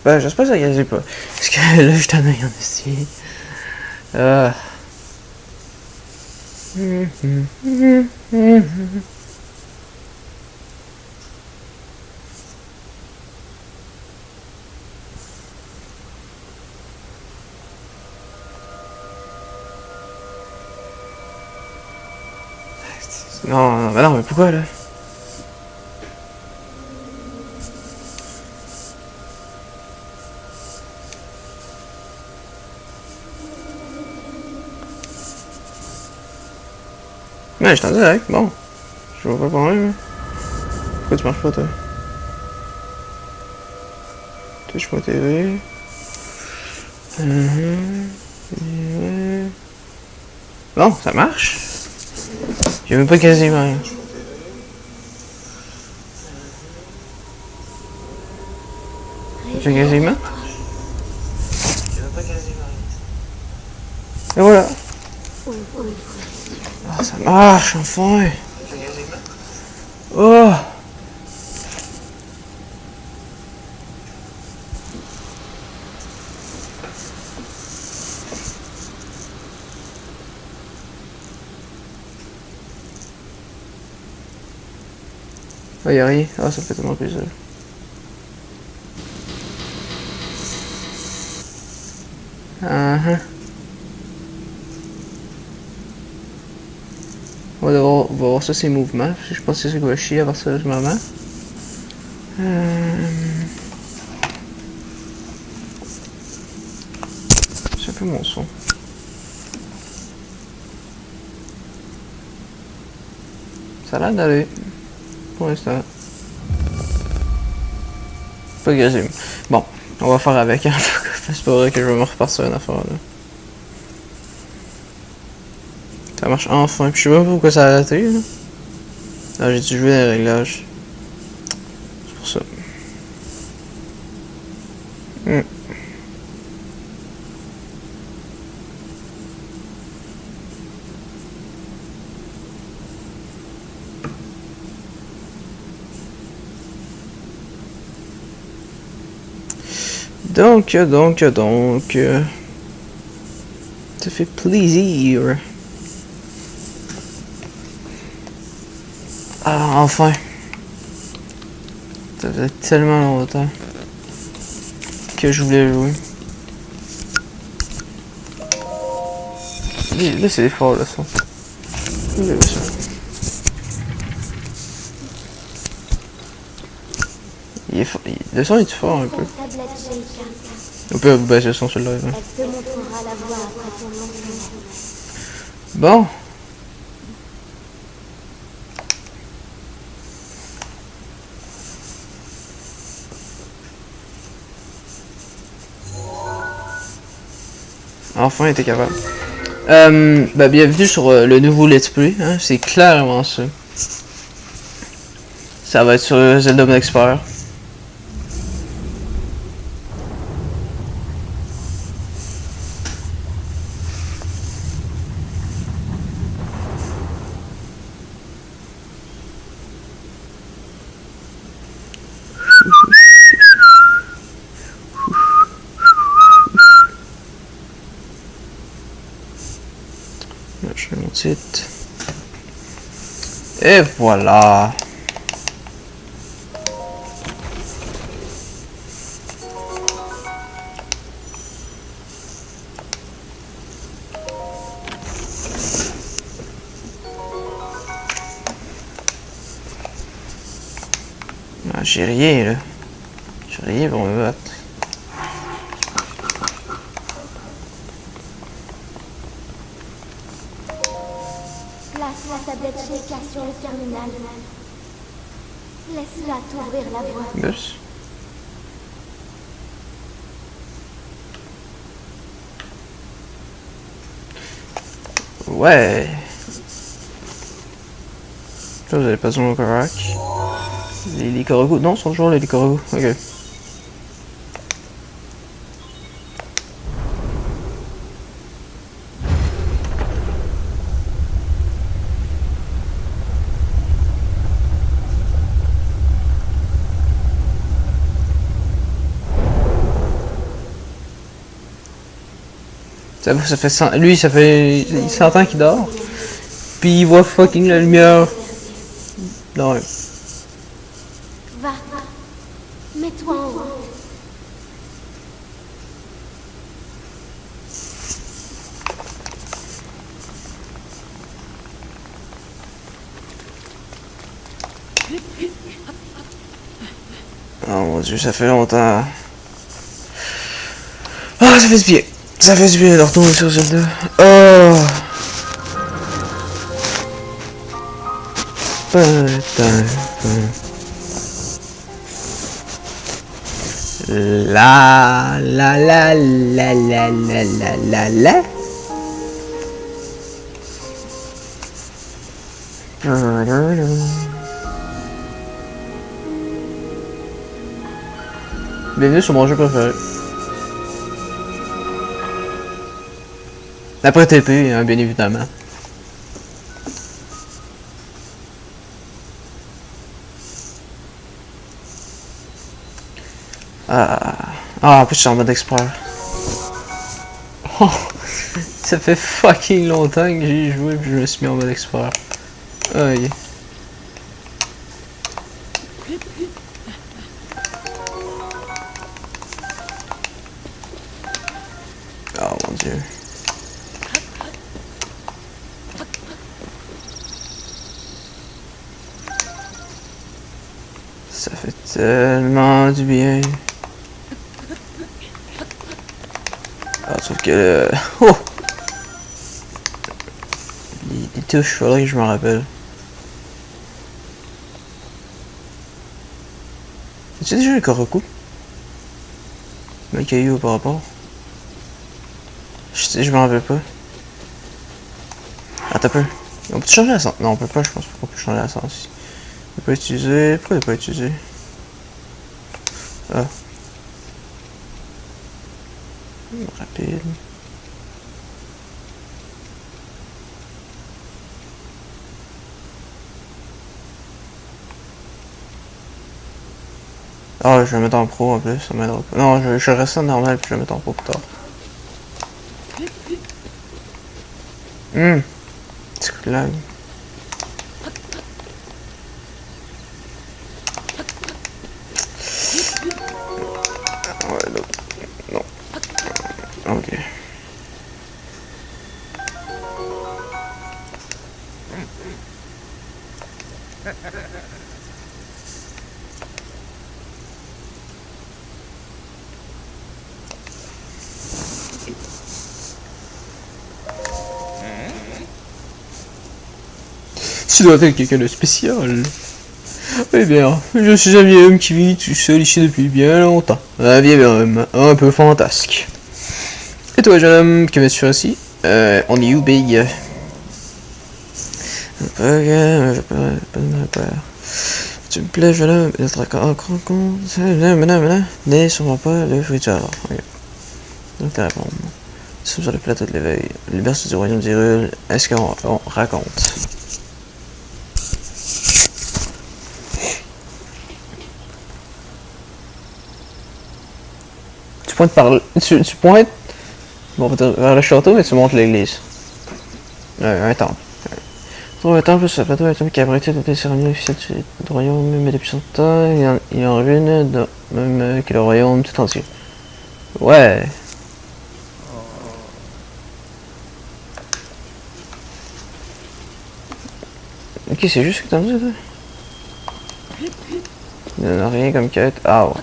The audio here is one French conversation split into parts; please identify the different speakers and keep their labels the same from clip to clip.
Speaker 1: Ben, j'espère que ça gazait pas. Parce que là, je t'en ai en esti. Non, non, mais pourquoi là? Mais je t'en direct, bon. Je vois pas le problème. Pourquoi tu marches pas, toi? Touche pas TV. Bon, ça marche. J'ai même pas quasiment rien. J'ai quasiment. Et voilà. Ah, ça marche, enfin. Oh. Ah, y'a rien. Ah, ça fait tellement plaisir. On va voir ça, ses mouvements. Je pense que c'est ça qui va chier à partir de ce moment. C'est un peu mon son. Ça a l'air d'aller. Pour l'instant. Pas gazé. Bon, on va faire avec. Hein. C'est pas vrai que je vais me repartir une affaire là. Ça marche enfin. Puis je sais pas pourquoi ça a arrêté. Là. Ah, j'ai dû jouer les réglages. C'est pour ça. Donc, ça fait plaisir. Ah, enfin. Ça faisait tellement longtemps que je voulais jouer. Là, c'est fort, le son. Il est fort. Le son est fort un peu. On peut baisser le son sur le live. Hein. Bon. Enfin, il était capable. Bienvenue sur le nouveau Let's Play. Hein, c'est clairement ça. Ça va être sur Zelda Mode Expert. Je fais mon titre. Et voilà. Ah, j'ai rien là. J'ai rien pour me battre.
Speaker 2: Place la tablette Sheikah sur le terminal. Laisse-la t'ouvrir la voie.
Speaker 1: Bus. Ouais. Là, vous avez pas besoin de Korak. Les Licorogo. Non, ce sont toujours les Licorogo. Ok. Ça fait 100... Lui, ça fait 100 ans qu'il dort. Puis il voit fucking la lumière. Non.
Speaker 2: Va, mets-toi en route.
Speaker 1: Oh mon dieu, ça fait longtemps. Ah, ça fait du bien. Ça fait du bien de retourner sur Zelda. Oh. La la la la la la la la la. Bienvenue sur mon jeu préféré. Après TP, hein, bien évidemment. En plus je suis en mode expert. Oh, ça fait fucking longtemps que j'ai joué puis je me suis mis en mode expert. Aïe. Oh mon dieu. Ça fait tellement du bien. Ah, sauf que oh! Les touches, faudrait que je m'en rappelle. As-tu déjà un Koroku? Le caillou par rapport? Je m'en rappelle pas. Attends un peu. On peut changer la sens? Non, on peut pas, je pense pas qu'on peut changer la sens ici. On peut pas utiliser. Pourquoi il pas utiliser? Ah. Rapide. Ah, je vais le mettre en pro en plus, ça m'aidera pas. Non, je reste en normal puis je vais le mettre en pro plus tard. Petit coup de lag. Ouais, l'autre. Non. Ok. Tu dois être quelqu'un de spécial. Eh bien, je suis un vieil homme qui vit tout seul ici depuis bien longtemps. Un vieil homme, un peu fantasque. Et toi, jeune homme, que veux-tu faire ici? On est où, Big? Tu me plais, jeune homme, notre rencontre, n'est sûrement pas le fruit du hasard. Ok. Donc, t'as répondu. Nous sommes sur le plateau de l'éveil, le berceau du royaume d'Hyrule. Est-ce qu'on raconte? Tu pointes par... Tu pointes... Bon, vers le château, mais tu montes l'église. Un temple. Trouve un temple sur le plateau, un temple qui abritait toutes les cérémonies officielles du royaume, mais depuis son temps, il est en ruine, même que le royaume tout entier. Ouais. Ok, c'est juste ce que t'as dit, toi? Il n'y en a rien comme quête. Ah ouais.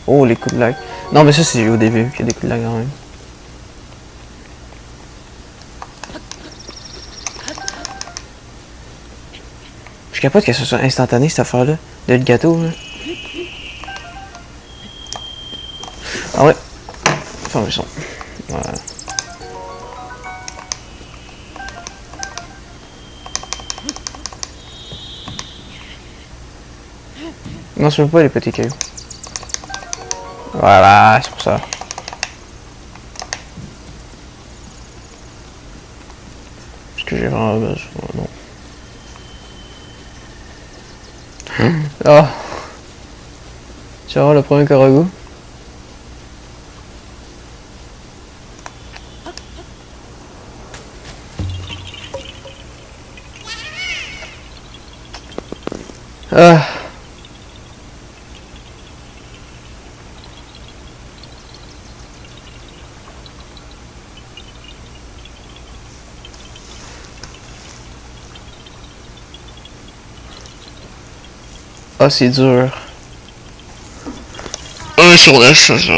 Speaker 1: Oh, les coups de lag. Non, mais ça, c'est au début qu'il y a des coups de lag quand même. Je capote que ce soit instantané cette affaire-là. De le gâteau, là. Ah ouais. Ferme le son. Voilà. Non, je veux pas les petits cailloux. Voilà, c'est pour ça. Est-ce que j'ai vraiment besoin? Non. Ah. Tu vas voir le premier Korogu. Ah. Ah, c'est dur. Sur la chose.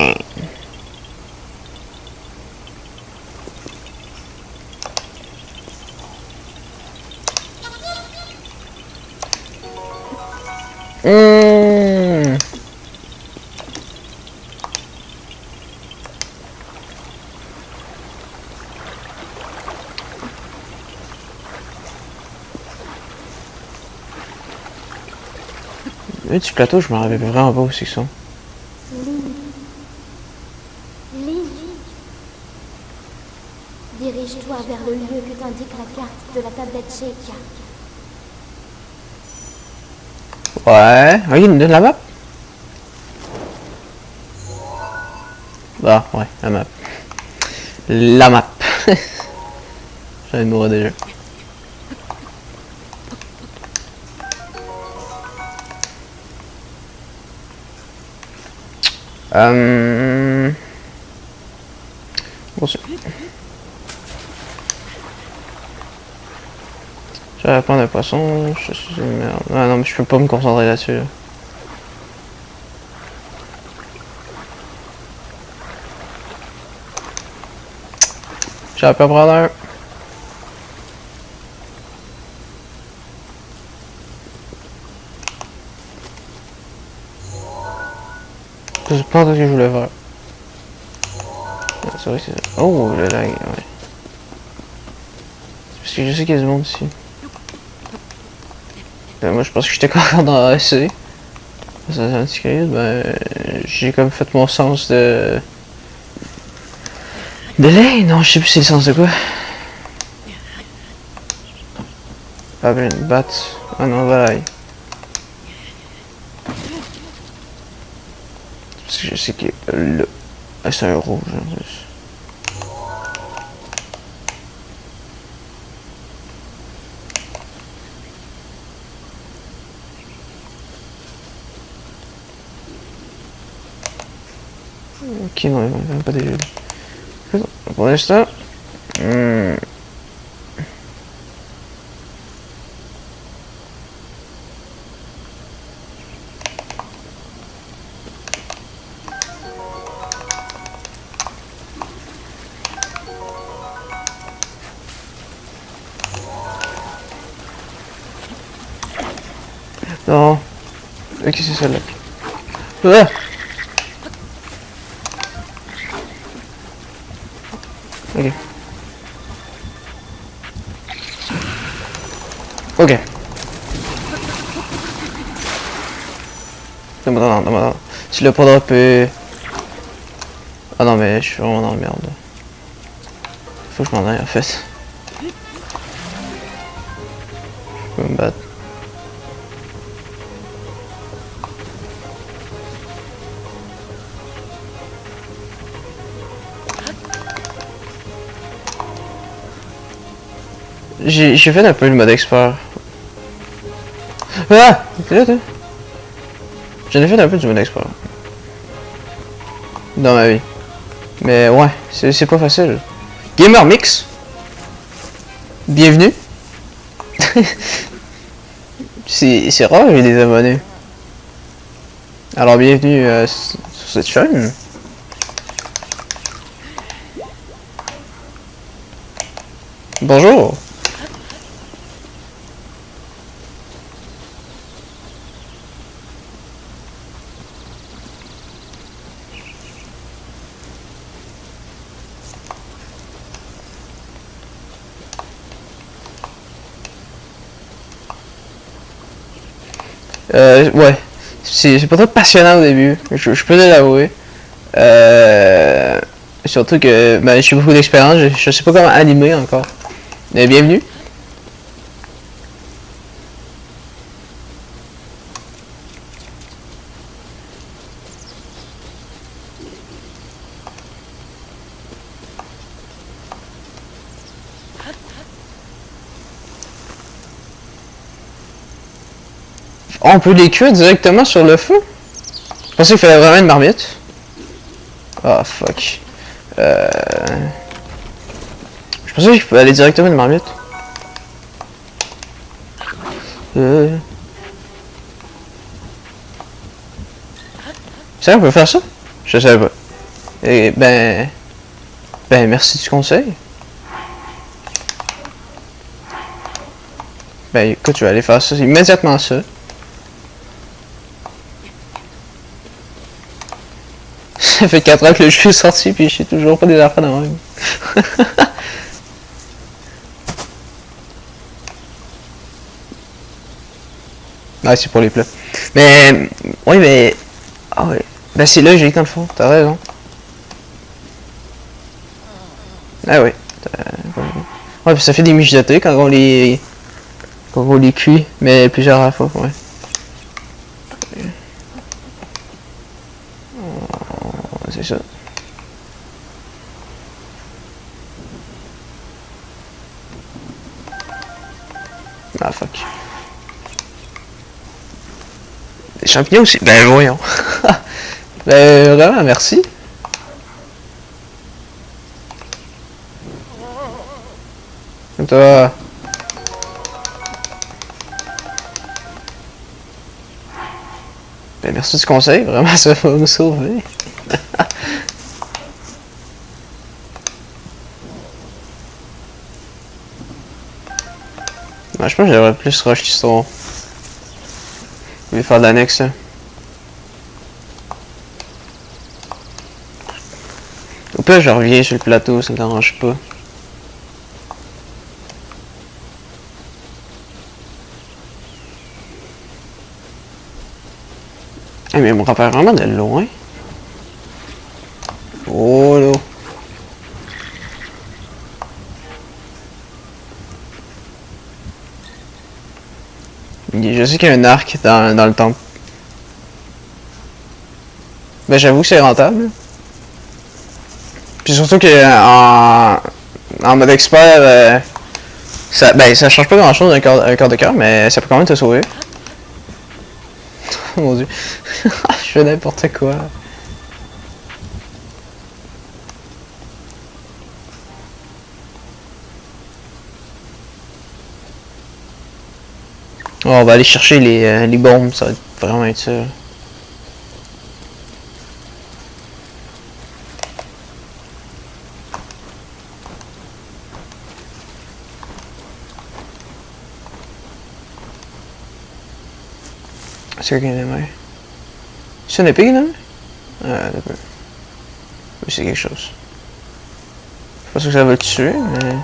Speaker 1: Le petit plateau, je me rappelle vraiment pas où c'est que ça.
Speaker 2: Lily. Dirige-toi vers le lieu que t'indique la carte de la tablette Sheikah.
Speaker 1: Ouais. Ah, il me donne la map? Ah, ouais, la map. La map. J'avais mourir déjà. Bon, c'est... J'avais plein de poissons, je suis une merde. Ah non, mais je peux pas me concentrer là-dessus. Là. J'avais pas prendre un. Je sais pas ce que je voulais faire. C'est vrai que c'est... Oh, le lag, ouais. Parce que je sais qu'il y a du monde ici. Moi, je pense que j'étais encore dans ASC. Ça j'ai comme fait mon sens de... De lait? Non, je sais plus c'est le sens de quoi. Ah ben, une batte. Ah non, voilà. Parce que je sais que le... Ah, c'est un rouge en plus. Ok, non, il n'y a pas des... Pour l'instant... Non. Ok, c'est celle-là. Ah! Ok. Ok. Non. Si le pas peut... Ah non, mais je suis vraiment dans la merde. Faut que je m'en aille en fait. Je peux me battre. J'ai fait un peu le mode expert. Ah! T'es là, toi? J'en ai fait un peu du mode expert. Dans ma vie. Mais ouais, c'est pas facile. Gamer Mix. Bienvenue. C'est rare, j'ai des abonnés. Alors bienvenue sur cette chaîne. Bonjour. Ouais. C'est pas très passionnant au début, je peux l'avouer. Surtout que ben, j'ai beaucoup d'expérience, je sais pas comment animer encore. Mais bienvenue. on peut les cuire directement sur le feu? Je pensais qu'il fallait vraiment une marmite. Ah, fuck. Je pensais qu'il fallait aller directement une marmite. C'est vrai, on peut faire ça? Je savais pas. Et ben merci du conseil. Ben écoute, je vais aller faire ça, immédiatement ça. Ça fait 4 ans que le jeu est sorti puis je sais toujours pas des affaires de même. Ouais, c'est pour les plats. Mais oui, mais ah ouais. Ben c'est logique dans le fond, t'as raison. Ah oui. Ouais, puis ça fait des mijotés quand on les cuit, mais plusieurs fois, ouais. C'est ça. Ah fuck. Des champignons aussi? Ben voyons. Ben vraiment, merci. Toi. Ben merci du conseil, vraiment ça va nous sauver. Ouais, je pense que j'aurais plus rush l'histoire. Je vais faire de l'annexe là. Au pire je reviens sur le plateau, ça me dérange pas. Eh mais il me rappelle vraiment de loin. Oh là. Je sais qu'il y a un arc dans le temple. Ben j'avoue que c'est rentable. Puis surtout que en mode expert, ça change pas grand chose d'un corps de cœur, mais ça peut quand même te sauver. Oh mon dieu. Je fais n'importe quoi. Oh, on va aller chercher les bombes, ça va vraiment être ça. C'est qu'il y en a marre. C'est une épée qu'il y en a marre? Ah, d'accord. Oui, c'est quelque chose. Je sais pas sûr que ça va le tuer, mais...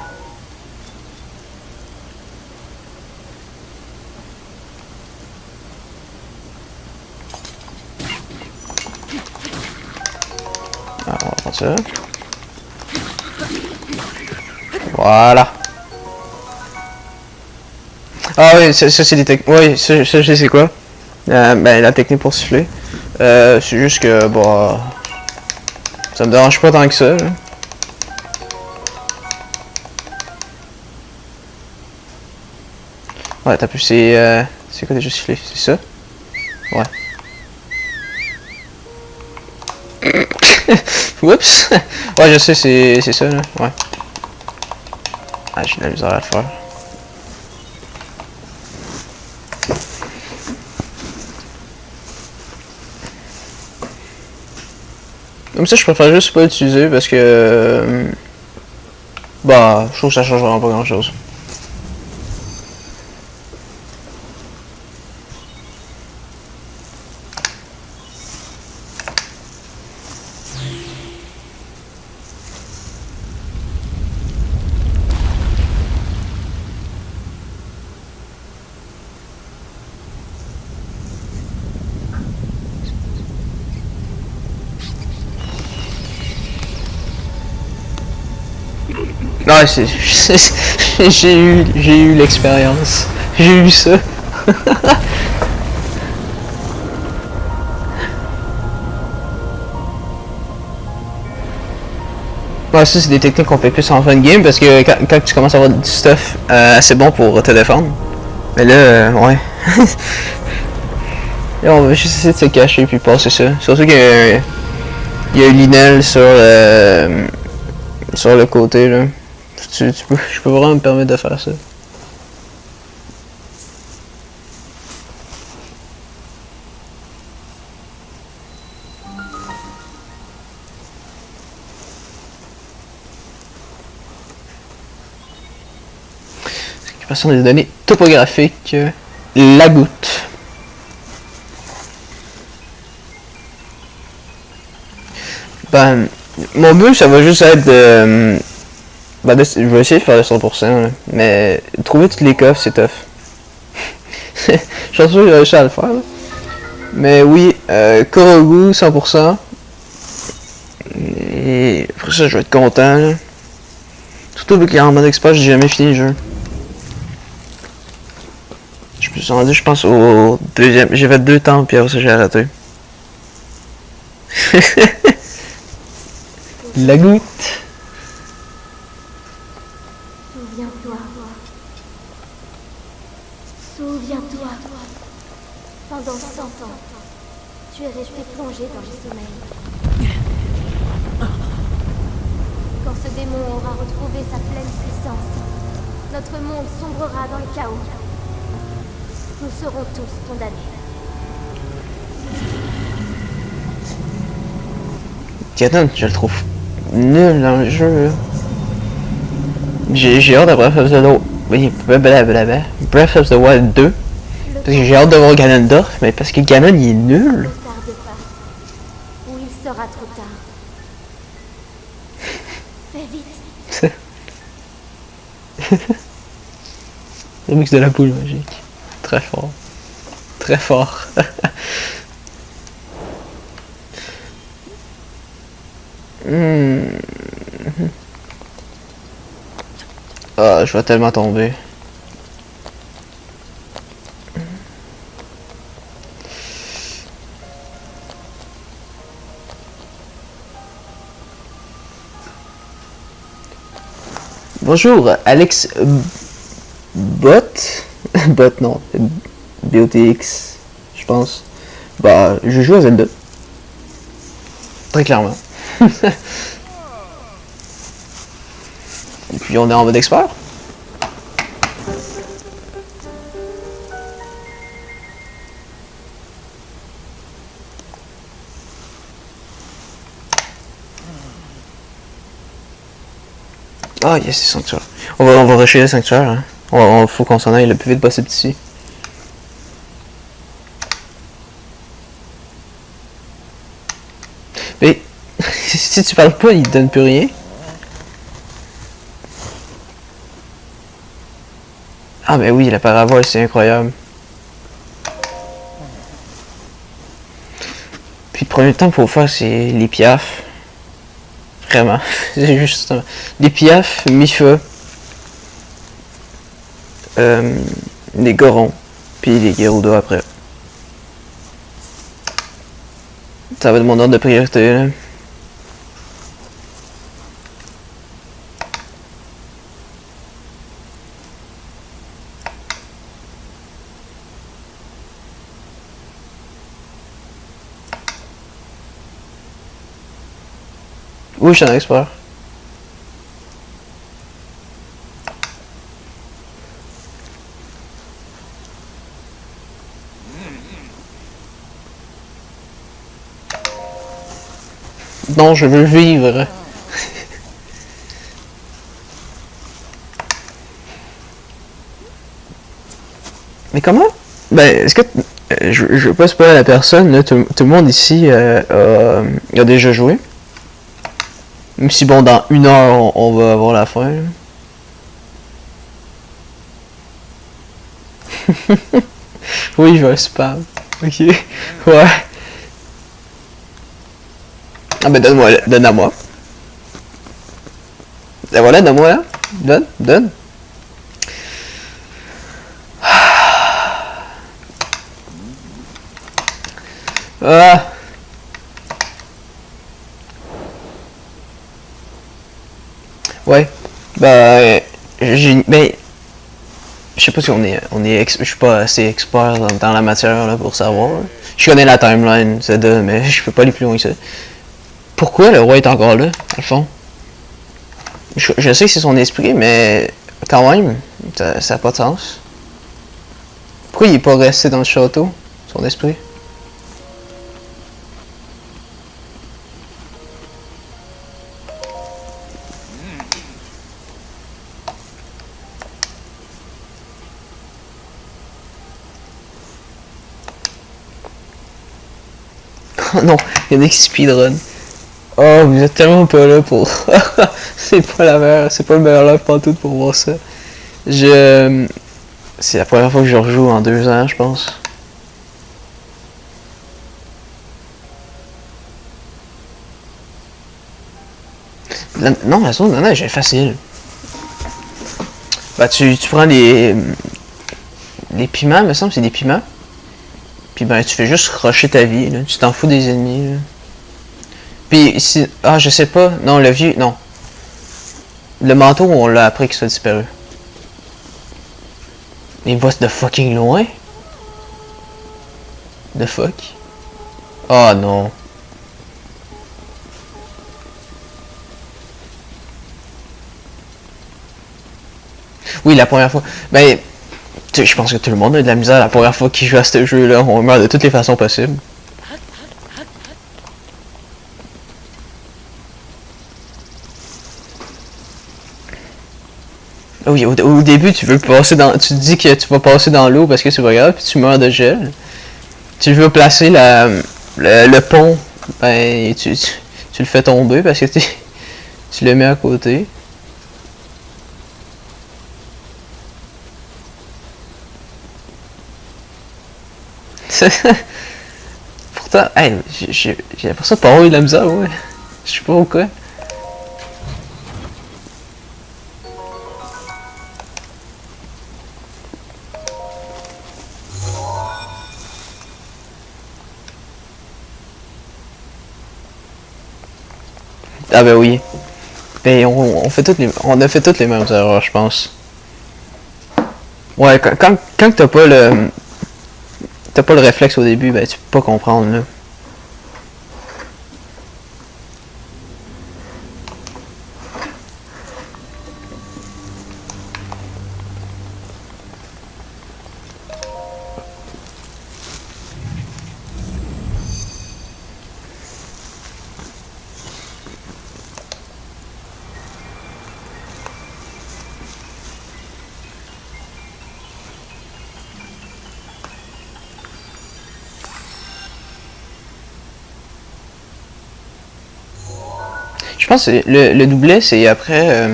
Speaker 1: Ah, on va prendre ça. Voilà. Ah oui, ça c'est des techniques. Oui, ça je sais c'est quoi. Ben la technique pour siffler. C'est juste que bah ça me dérange pas tant que ça. Là. Ouais, t'as pu c'est quoi déjà siffler? C'est ça? Ouais. Oups! Ouais je sais c'est ça là, ouais. Ah j'ai de la misère à le faire. Comme ça, je préfère juste pas l'utiliser parce que... bah, je trouve que ça change vraiment pas grand chose. Non, j'ai eu l'expérience. J'ai eu ça. Ouais, ça c'est des techniques qu'on fait plus en fin de game parce que quand tu commences à avoir du stuff assez bon pour te défendre. Mais là, ouais. Et on va juste essayer de se cacher puis passer ça. Surtout qu'il y a un linel sur le côté là. Je peux vraiment me permettre de faire ça. Récupération des données topographiques. La goutte. Ben, mon but, ça va juste être de... Ben, je vais essayer de faire le 100%, là, mais trouver tous les coffres, c'est tough. Je suis sûr que j'ai réussi à le faire, là. Mais oui, Korogu, 100%. Et après ça, je vais être content, là. Surtout vu qu'il est en mode expert, j'ai jamais fini le jeu. Je me suis rendu, je pense, au deuxième... J'ai fait 2 temps, puis après ça, j'ai arrêté. La goutte.
Speaker 2: Souviens-toi. Souviens-toi. Pendant 100 ans, tu es resté plongé dans le sommeil. Quand ce démon aura retrouvé sa pleine puissance, notre monde sombrera dans le chaos. Nous serons tous condamnés.
Speaker 1: Ganon, je le trouve nul dans le jeu. J'ai hâte de Breath of the Wild. Oui, blablabla. Breath of the Wild 2. Parce que j'ai hâte de voir Ganondorf, mais parce que Ganon il est nul.
Speaker 2: Ne tarde pas. Ou il sera trop tard. Fais vite.
Speaker 1: Le mix de la boule magique. Très fort. Très fort. Ah, je vais tellement tomber. Bonjour, Alex Bot. Bot, non. BOTX, je pense. Bah, je joue à Zelda. Très clairement. Et puis on est en mode expert. Ah yes, c'est sanctuaire. On va rusher le sanctuaire. Hein. Faut qu'on s'en aille le plus vite possible d'ici. Mais si tu parles pas, il te donne plus rien. Ah ben oui, la parabole, c'est incroyable. Puis le premier temps qu'il faut faire, c'est les piafs. Vraiment, c'est juste les piafs, mi-feu, les gorons, puis les Gerudo après. Ça va être mon ordre de priorité là. Oui, je suis un expert. Non, je veux vivre. Mais comment? Ben, est-ce que... je veux pas spoiler à la personne, là, tout le monde ici a déjà joué. Même si bon, dans 1 heure, on va avoir la fin. Oui, je vais spam. Ok. Ouais. Ah ben donne-moi, donne à moi. Et voilà, donne-moi là. Donne. Ah. Ouais. Ben, Je sais pas si je suis pas assez expert dans la matière là, pour savoir. Là. Je connais la timeline, Zelda, mais je peux pas aller plus loin que ça. Pourquoi le roi est encore là, à le fond? Je sais que c'est son esprit, mais quand même, ça a pas de sens. Pourquoi il est pas resté dans le château, son esprit? Oh non, il y en a qui speedrun. Oh, vous êtes tellement pas là pour... c'est pas le meilleur live pantoute pour voir ça. C'est la première fois que je rejoue en 2 ans, je pense. Non, la zone de neige est facile. Bah, tu prends les piments, il me semble que c'est des piments. Puis ben, tu fais juste rusher ta vie, là. Tu t'en fous des ennemis, là. Puis si... Ah, je sais pas. Non, le vieux... Non. Le manteau, on l'a appris qu'il soit disparu. Il bosse de fucking loin. The fuck? Oh non. Oui, la première fois. Ben, je pense que tout le monde a de la misère la première fois qu'il joue à ce jeu-là. On meurt de toutes les façons possibles. Oui, au début, tu te dis que tu vas passer dans l'eau parce que c'est pas grave, puis tu meurs de gel. Tu veux placer le pont, ben, tu le fais tomber parce que tu le mets à côté. Pourtant, hey, j'ai l'impression de pas avoir eu de la misère, ouais. Je sais pas pourquoi. Ah ben oui. Ben on a fait toutes les mêmes erreurs, je pense. Ouais, quand t'as pas le réflexe au début, ben tu peux pas comprendre là. Je pense que le doublet, c'est après...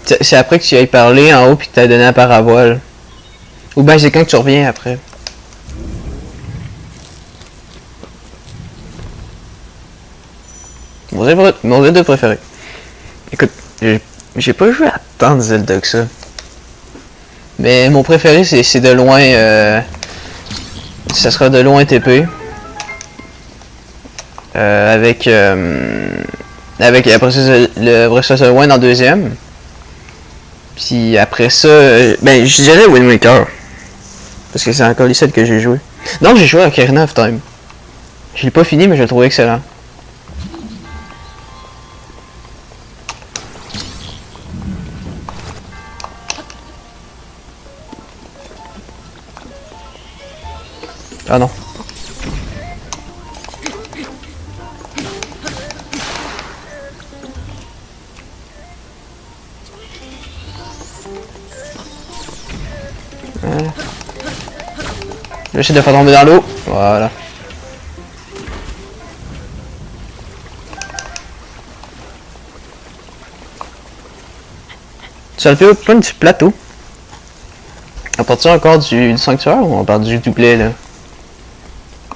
Speaker 1: c'est après que tu ailles parler en haut puis que t'as donné la parabole. Ou ben c'est quand tu reviens après. Mon Zelda préféré. Écoute, j'ai pas joué à tant de Zelda que ça. Mais mon préféré c'est de loin... ça sera de loin TP. Avec après ça, le Breath of the Wild en deuxième. Puis après ça, ben je dirais Wind Waker. Parce que c'est encore les seuls que j'ai joué. Non, j'ai joué à Ocarina of Time. Je l'ai pas fini, mais je le trouve excellent. Ah non. J'essaie de faire tomber dans l'eau. Voilà. Ça le fait pas un petit plateau. On part encore du sanctuaire ou on part du doublet là?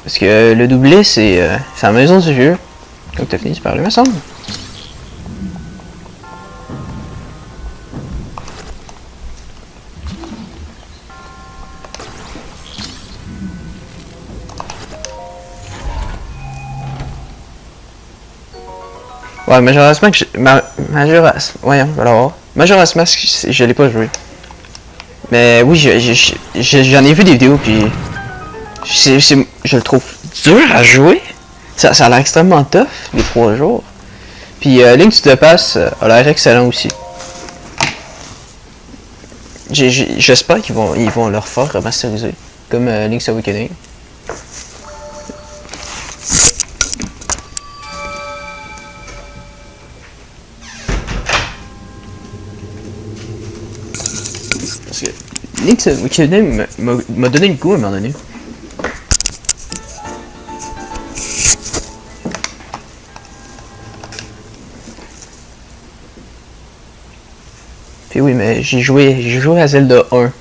Speaker 1: Parce que le doublet c'est la maison du vieux. Comme t'as fini de parler, me semble. Ouais, Majora's Mask, voyons, alors. Majora's Mask, je l'ai pas joué. Mais oui, j'en ai vu des vidéos, puis je le trouve dur à jouer. Ça a l'air extrêmement tough, les 3 jours. Puis Link to the Past a l'air excellent aussi. J'espère qu'ils vont le refaire remasteriser, comme Link's Awakening. Parce que Link's Awakening m'a donné le goût à un moment donné. Puis oui, mais j'ai joué à Zelda 1,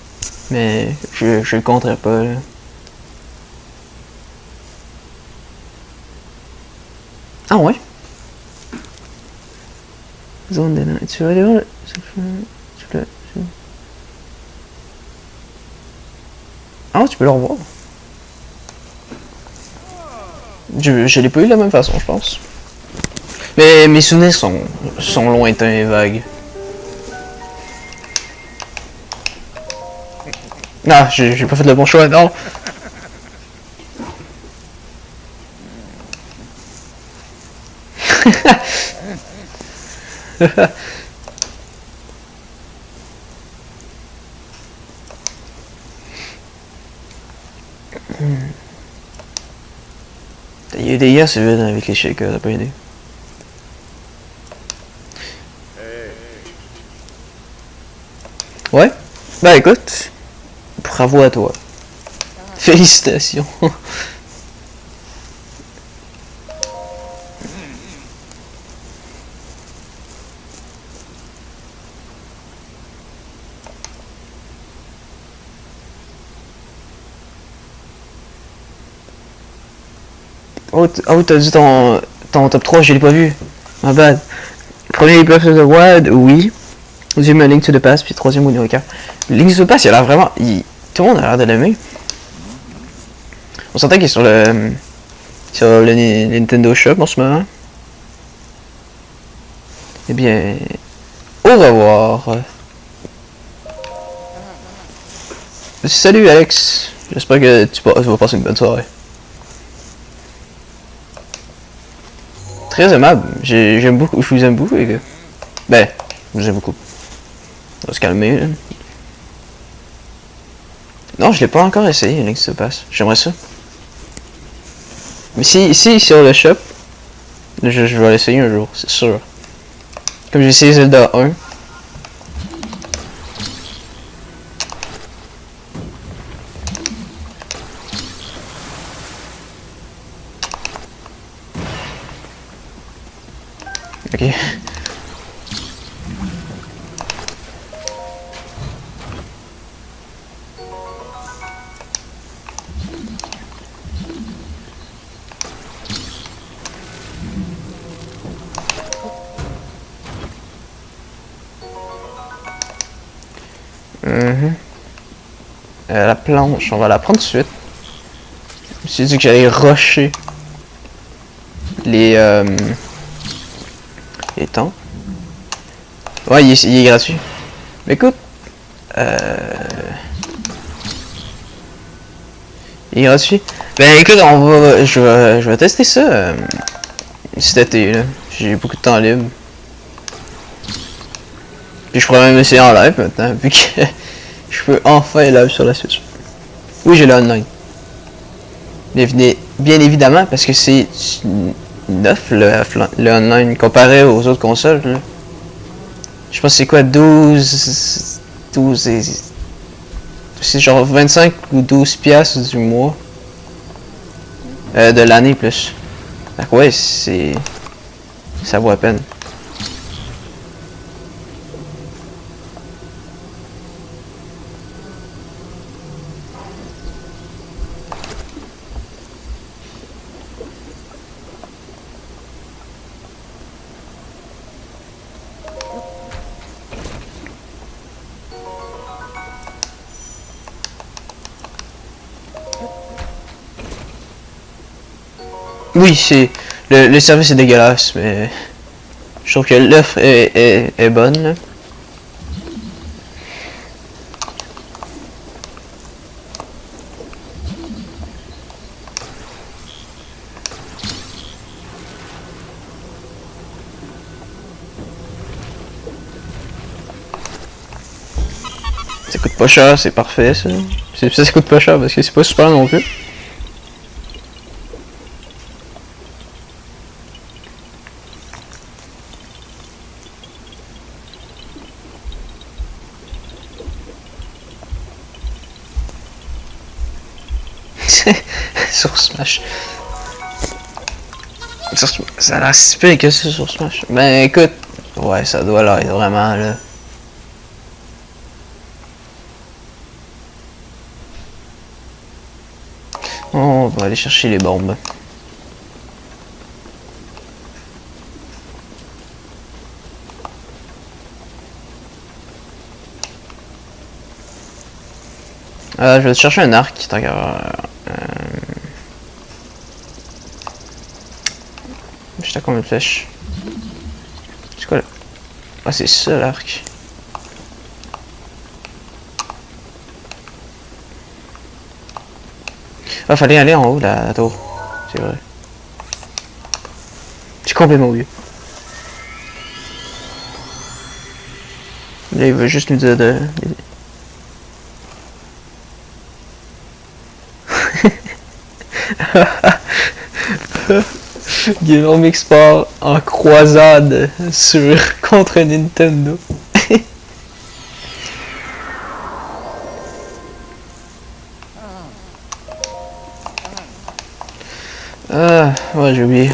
Speaker 1: mais je le compterai pas là. Ah ouais? Zone de... Tu vas aller voir... Ah, tu peux le revoir. Je l'ai pas eu de la même façon, je pense. Mais mes souvenirs sont lointains et vagues. Ah, j'ai pas fait le bon choix, non. Il y a eu des gars, c'est vide avec les shakers, t'as pas aidé. Ouais? Ben écoute, bravo à toi. Félicitations. Oh, t'as dit ton top 3, je l'ai pas vu. My bad. Premier Breath of the Wild, oui. Deuxième Link to the Past, puis troisième Wind Waker. Link to the Past, il a l'air vraiment... Tout le monde a l'air de l'aimer. On s'entend qu'il est sur le Nintendo Shop en ce moment. Eh bien... Au revoir. Salut Alex. J'espère que tu vas passer une bonne soirée. Très aimable. J'aime beaucoup. Je vous aime beaucoup, les gars. Ben, je vous aime beaucoup. On va se calmer, là. Non, je l'ai pas encore essayé, Link to the Past. J'aimerais ça. Mais si sur le shop, je vais l'essayer un jour, c'est sûr. Comme j'ai essayé Zelda 1. Ok. La planche, on va la prendre tout de suite. Je me suis dit que j'allais rusher les temps. Ouais, il est gratuit. Mais écoute, il est gratuit. Ben écoute, je vais tester ça cet été là. J'ai beaucoup de temps libre. Puis je pourrais même essayer en live maintenant, vu que je peux enfin live sur la Switch. Oui, j'ai le online. Bien évidemment, parce que c'est neuf le online comparé aux autres consoles. Là. Je pense que c'est quoi, 12 et... C'est genre 25 ou 12 piastres du mois. De l'année plus. Donc ouais, c'est... Ça vaut la peine. Oui, c'est... Le service est dégueulasse, mais... Je trouve que l'offre est bonne, là. Pas cher, c'est parfait ça. Ça coûte pas cher parce que c'est pas super non plus. Sur Smash. Ça a l'air si pire que ça sur Smash. Ben écoute, ouais, ça doit l'être vraiment là. On va aller chercher les bombes. Je vais te chercher un arc, tant qu'à... J'étais combien de flèches? C'est quoi là? Ah, c'est ça l'arc. Ah, fallait aller en haut la tour. C'est vrai. J'ai complètement oublié. Là, il veut juste nous dire de... Guillaume Export en croisade contre Nintendo. Ah, ouais, j'ai oublié.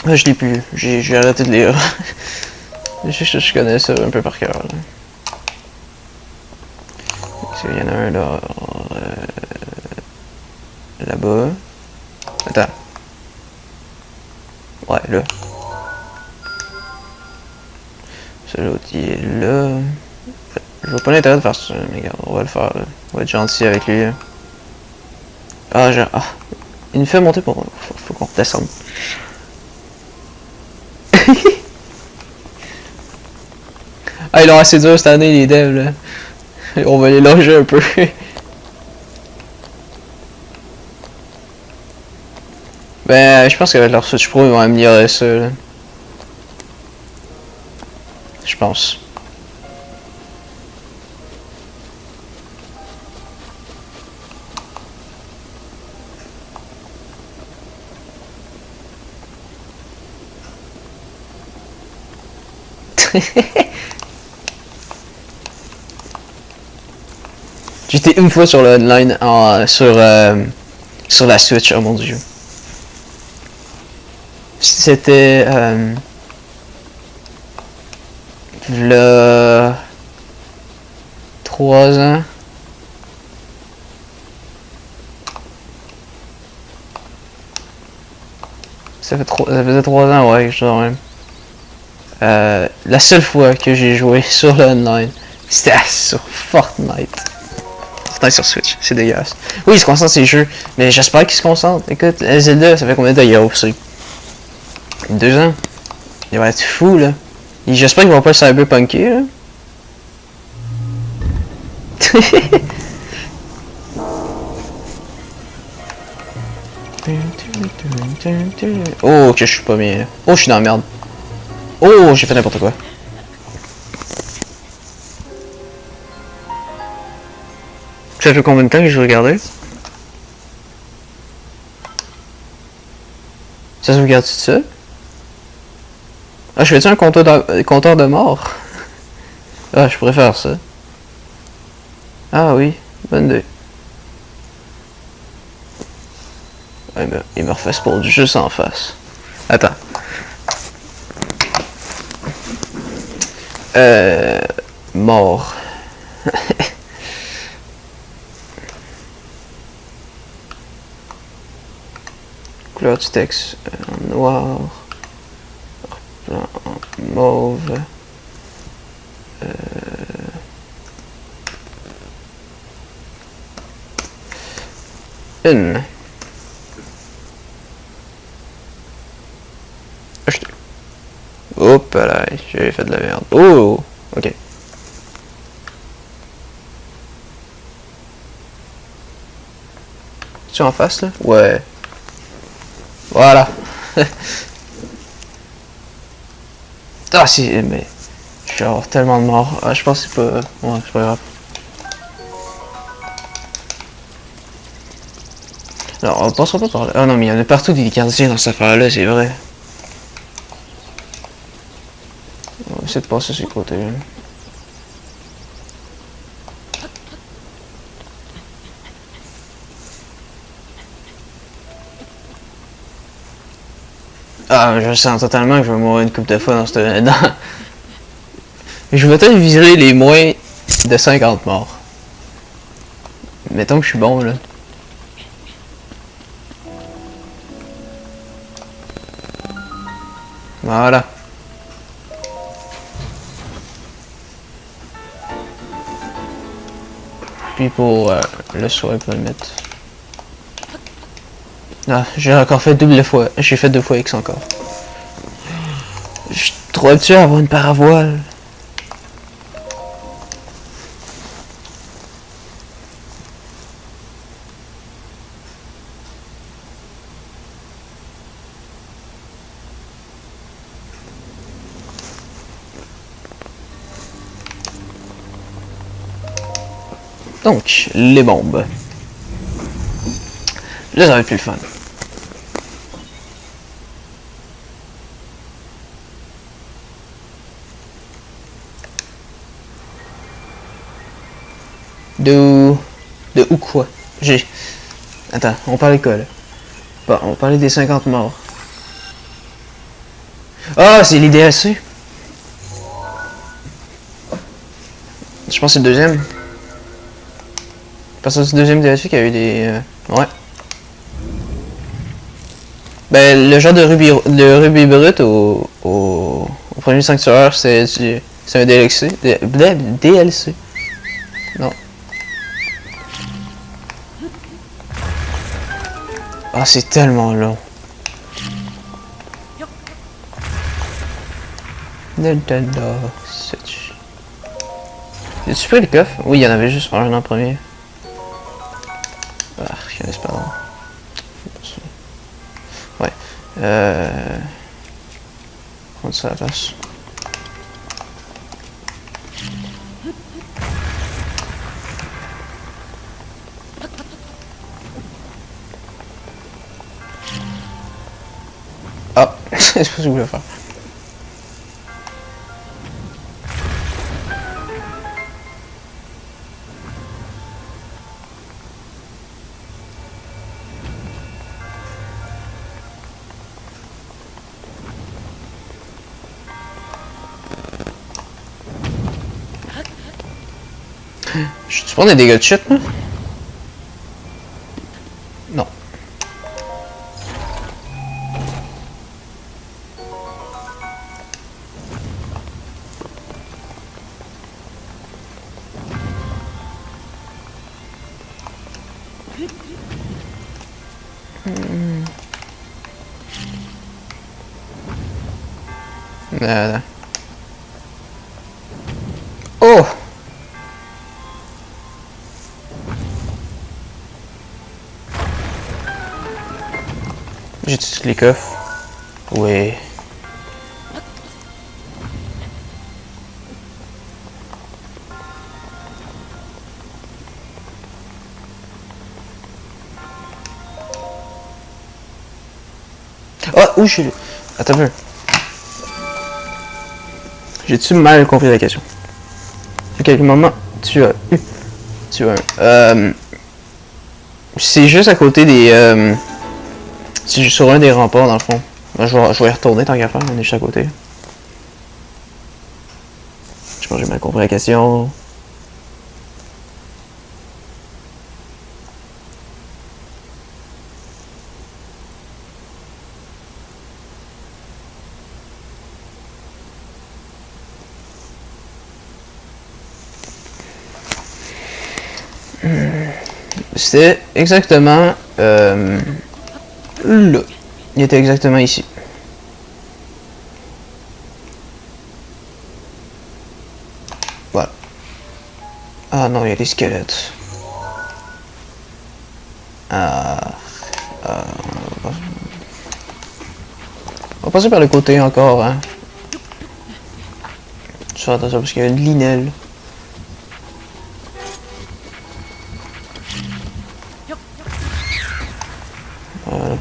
Speaker 1: Ah, je l'ai plus. J'ai arrêté de lire. je connais ça un peu par cœur. Il y en a un là. Là-bas. Attends. Ouais, là. Celui-là, il est là. Je vois pas l'intérêt de faire ça, mais regarde, on va le faire. Là. On va être gentil avec lui. Là. Ah, il nous fait monter pour. Faut qu'on redescende. Ah, ils l'ont assez dur cette année, les devs, là. On va les loger un peu. Ben, je pense qu'avec leur Switch Pro, ils vont améliorer ça, là. Je pense. J'étais une fois sur le online sur la Switch, oh mon dieu. C'était le 3 ans. Ça faisait 3 ans, ouais, je même. La seule fois que j'ai joué sur le online, c'était sur Fortnite. Fortnite sur Switch, c'est dégueulasse. Oui, il se concentre sur les jeux, mais j'espère qu'il se concentre. Écoute, Zelda, ça fait combien de temps il a aussi? 2 ans. Il va être fou, là. J'espère qu'il va pas le cyberpunker, là. Oh, que je suis pas bien, là. Oh, je suis dans la merde. Oh, j'ai fait n'importe quoi. Ça fait combien de temps que je regardais? Ça sauvegarde tout ça? Ah, je fais-tu un compteur de mort? Ah, je pourrais faire ça. Ah oui, bonne idée. Ouais, ben, il me refait spawn juste en face. Attends. Mort. Couleur du texte en noir. En mauve. Une. Acheter. Hop là, j'ai fait de la merde. Oh, ok. Tu en face, là? Ouais. Voilà. Ah, si, mais... Je vais avoir tellement de morts. Ah, je pense que c'est pas... Ouais, c'est pas grave. Alors, on passera pas par là. Ah non, mais il y en a partout des gardiens dans cette affaire-là, c'est vrai. On va essayer de passer sur les côtés, là. Ah, je sens totalement que je vais mourir une couple de fois dans cette... Je vais peut-être viser les moins de 50 morts. Mettons que je suis bon, là. Voilà. Puis pour le swipe, on va le mettre. Ah, j'ai encore fait double fois. J'ai fait 2 fois X encore. Je suis trop habitué à avoir une paravoile. Donc, les bombes. Là, ça va être plus le fun. De où quoi? J'ai... Attends, on parlait de quoi, là? Bon, on parlait des 50 morts. Ah, c'est les DLC. Je pense que c'est le deuxième. Parce que c'est le deuxième DLC qui a eu des... ouais. Ben, le genre de Ruby Brut au premier Sanctuaire, c'est un DLC. DLC. Non. Ah, c'est tellement long. Nintendo Switch. As-tu pris le coffre? Oui, il y en avait juste un en premier. Ah, c'est pas long. Ouais. Prendre ça à la place. Ah, c'est pas ce que je voulais faire. Je prends des dégâts de chute, là? Non. Oh! J'ai tous les coffres. Oui. Ah, où je suis? Attends un peu. J'ai-tu mal compris la question? À quel moment tu as eu? Tu as c'est juste à côté des... c'est juste sur un des remparts dans le fond. Moi, je vais y retourner tant qu'à faire, on est juste à côté. Je pense que j'ai mal compris la question. C'était exactement là. Il était exactement ici. Voilà. Ah non, il y a des squelettes. Ah. passer par le côté encore, hein. Je fais attention parce qu'il y a une linelle. Voilà.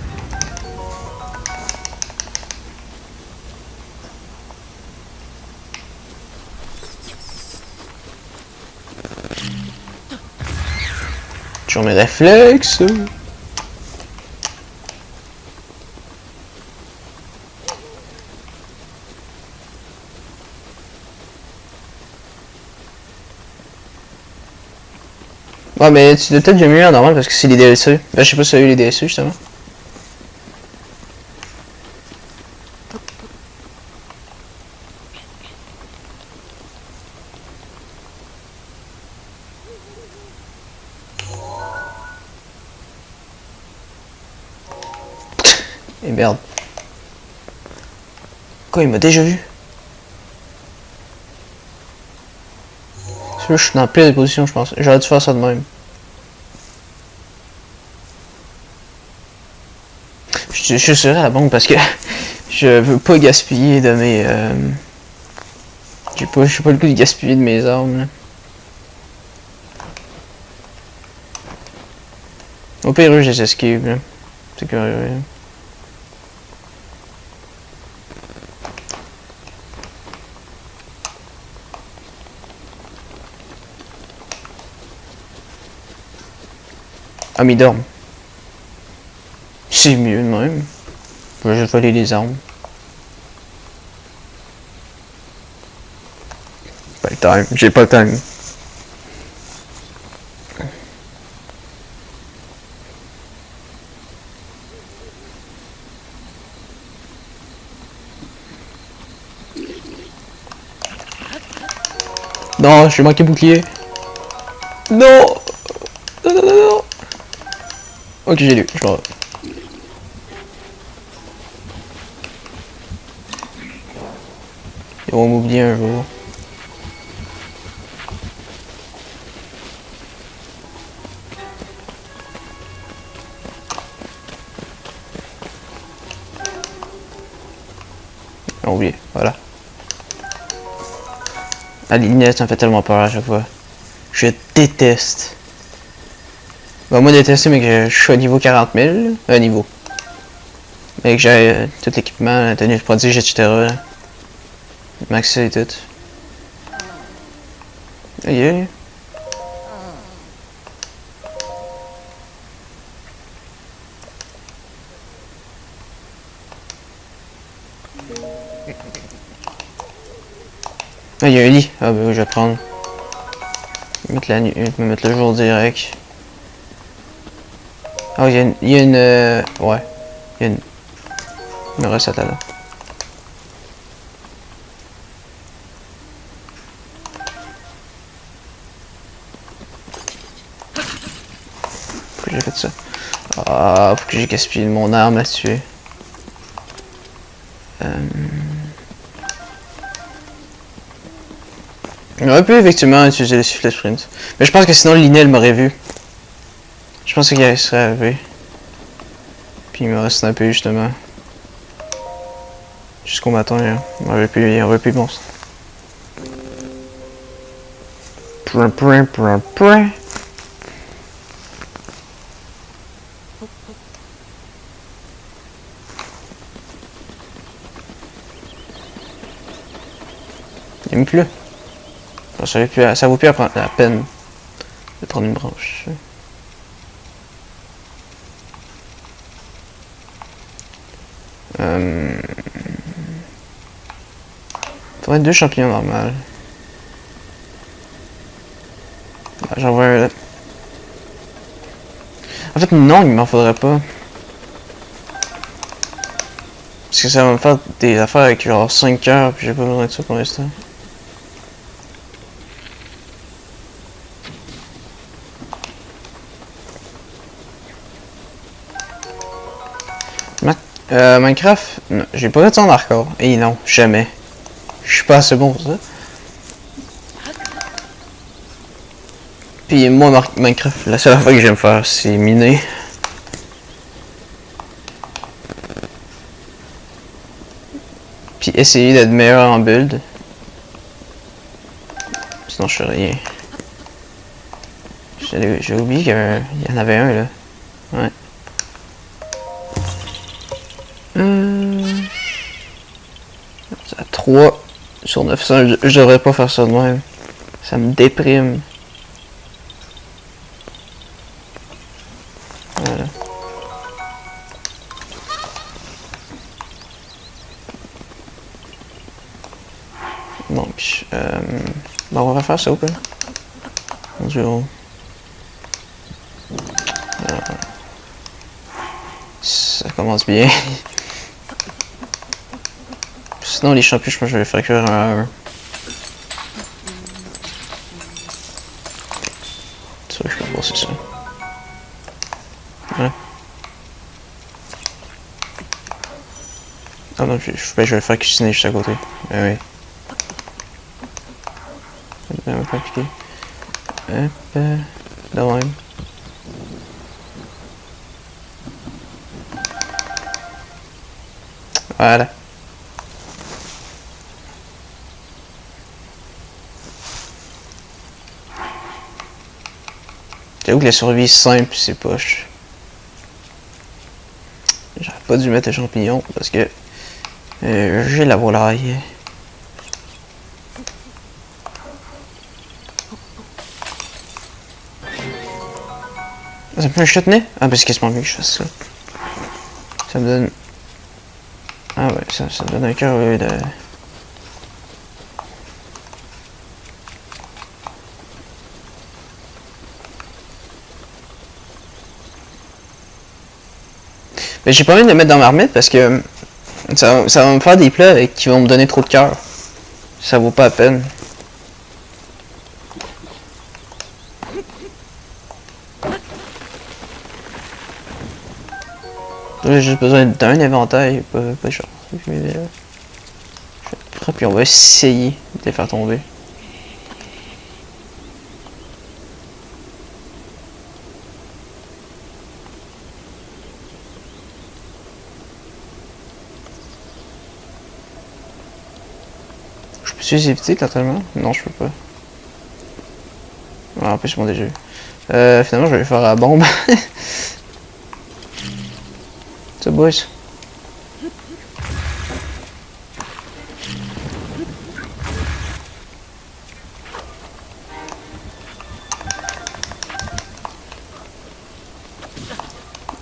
Speaker 1: Toujours mes réflexes. Ouais, mais tu dois peut-être jamais eu en normal parce que c'est les DLC. Ben, je sais pas si tu as eu les DLC justement. Et merde. Quoi, il m'a déjà vu? Je suis dans plein de positions, je pense. J'aurais dû faire ça de même. Je serai à la banque parce que je veux pas gaspiller de mes. J'ai pas le goût de gaspiller de mes armes. Là. Au pire, je les esquive. Là. C'est curieux. Ah, mais ils dorment. C'est mieux de même. Je vais juste voler les armes. Pas le time, j'ai pas le time. Non, j'ai manqué bouclier. Non. Non, non, non, non. Ok, j'ai lu, je m'en vais. Ils vont m'oublier un jour. Ils ont oublié, voilà. La lignette, ça me fait tellement peur à chaque fois. Je déteste. Bah, moi, détester, mais que je suis au niveau 40 000. Niveau. Mais que j'ai tout l'équipement, la tenue de prodige, etc. Max et tout. Aïe. Ah, il y a un lit. Ah, bah oui, je vais prendre. Je vais mettre la nuit, je vais mettre le jour direct. Ah, il y a une. Ouais. Il y a une recette là. Pourquoi j'ai fait ça? Ah, pourquoi j'ai gaspillé mon arme là-dessus? On aurait pu effectivement utiliser le sifflet sprint. Mais je pense que sinon Linel m'aurait vu. Je pensais qu'il serait arrivé. Puis il m'aurait snappé justement. Jusqu'au matin, hein. On aurait pu de monstre. Il me pleut. Ça vaut plus la peine de prendre une branche. Faudrait 2 champignons normales. J'en vois un là. En fait, non, il m'en faudrait pas. Parce que ça va me faire des affaires avec genre 5 heures, puis j'ai pas besoin de ça pour l'instant. Minecraft, j'ai pas fait ça en hardcore. Et non, jamais. Je suis pas assez bon pour ça. Puis moi, Minecraft, la seule fois que j'aime faire, c'est miner. Puis essayer d'être meilleur en build. Sinon je fais rien. J'ai oublié qu'il y en avait un là. Ouais. À 3 sur 900, je devrais pas faire ça de même. Ça me déprime. Voilà. Donc, bon, on va faire ça ou pas? Mon Dieu. Ça commence bien. Sinon, les champions, je vais faire cuire un. C'est sûr que je peux passer ça. Ouais. Ah non, je vais le faire cuisiner juste à côté. Ah oui. Un peu compliqué. Hop, de même. Voilà. J'avoue que la survie simple, c'est poche. J'aurais pas dû mettre les champignons parce que j'ai la volaille. Ça me fait un chutney? Ah, ben c'est quasiment mieux que je fasse ça. Ça me donne. Ah ouais, ça me donne un cœur de. Mais j'ai pas envie de le mettre dans ma marmite parce que ça va me faire des plats qui vont me donner trop de cœur. Ça vaut pas la peine. J'ai juste besoin d'un éventail, pas genre. Je vais prêt, puis on va essayer de les faire tomber. Je peux les éviter totalement? Non, je peux pas. Ah, en plus, ils m'ont déjà eu. Finalement, je vais les faire à la bombe. C'est boys.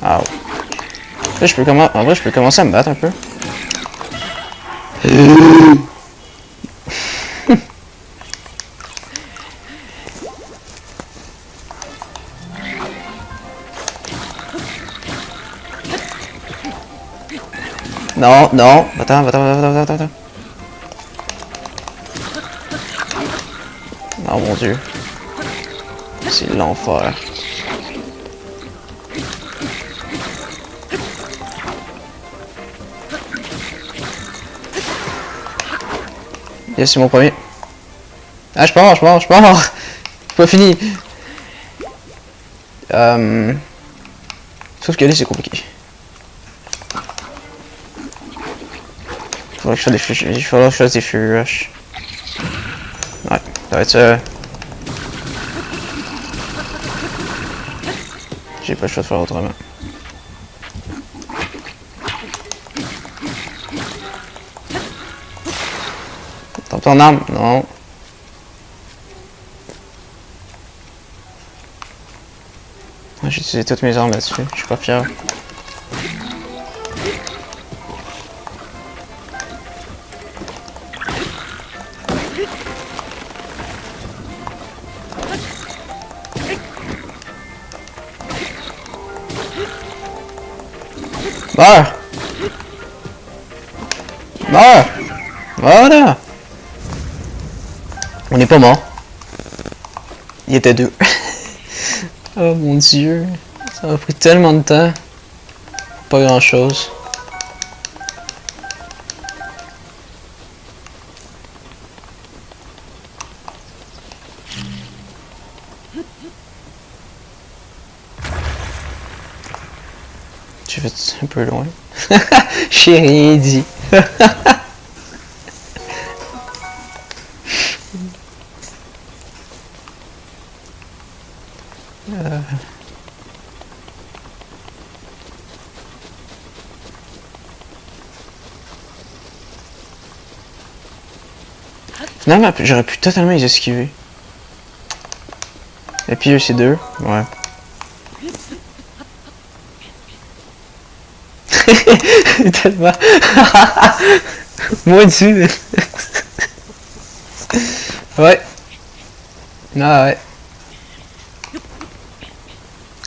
Speaker 1: Ah. Là, en vrai, je peux commencer à me battre un peu. Non, non, attends. Oh mon dieu. C'est l'enfer. Yes, c'est mon premier. Ah, je pars. C'est pas fini. Sauf que là, c'est compliqué. Il faudra que je fasse des Fury Rush. Ouais, ça va être ça. J'ai pas le choix de faire autrement. Tape ton arme, non. J'ai utilisé toutes mes armes là-dessus, je suis pas fier. Meurs! Meurs! Voilà! On n'est pas mort. Il était deux. Oh mon dieu. Ça m'a pris tellement de temps. Pas grand chose. J'ai fait un peu loin. J'ai rien dit. Finalement, j'aurais pu totalement les esquiver. Et puis eux, c'est deux. Ouais. Tellement. Moi dessus. Ouais. Ah ouais.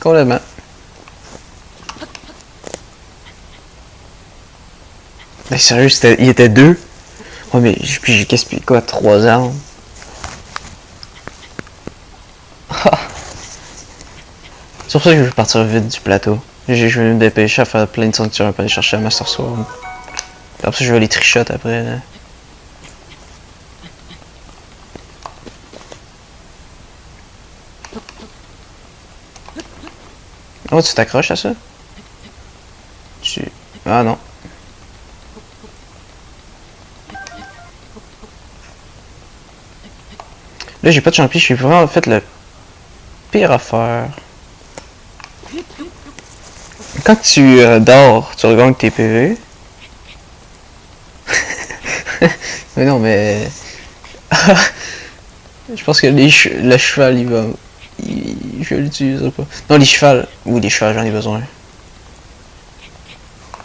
Speaker 1: Complètement. Mais sérieux, il était deux. Ouais, mais puis j'ai gaspillé quoi, 3 armes. C'est pour ça que je veux partir vite du plateau. Je vais me dépêcher à faire plein de sanctuaires pour aller chercher la Master Sword. Après ça, je vais aller trichoter après. Là. Oh, tu t'accroches à ça? Ah non. Là, j'ai pas de champi, j'ai vraiment fait le pire affaire. Quand tu dors, tu regagnes tes PV. Mais non, mais... je pense que le cheval, il va... je l'utiliserai pas. Non, les chevals. Oui, les chevals, j'en ai besoin.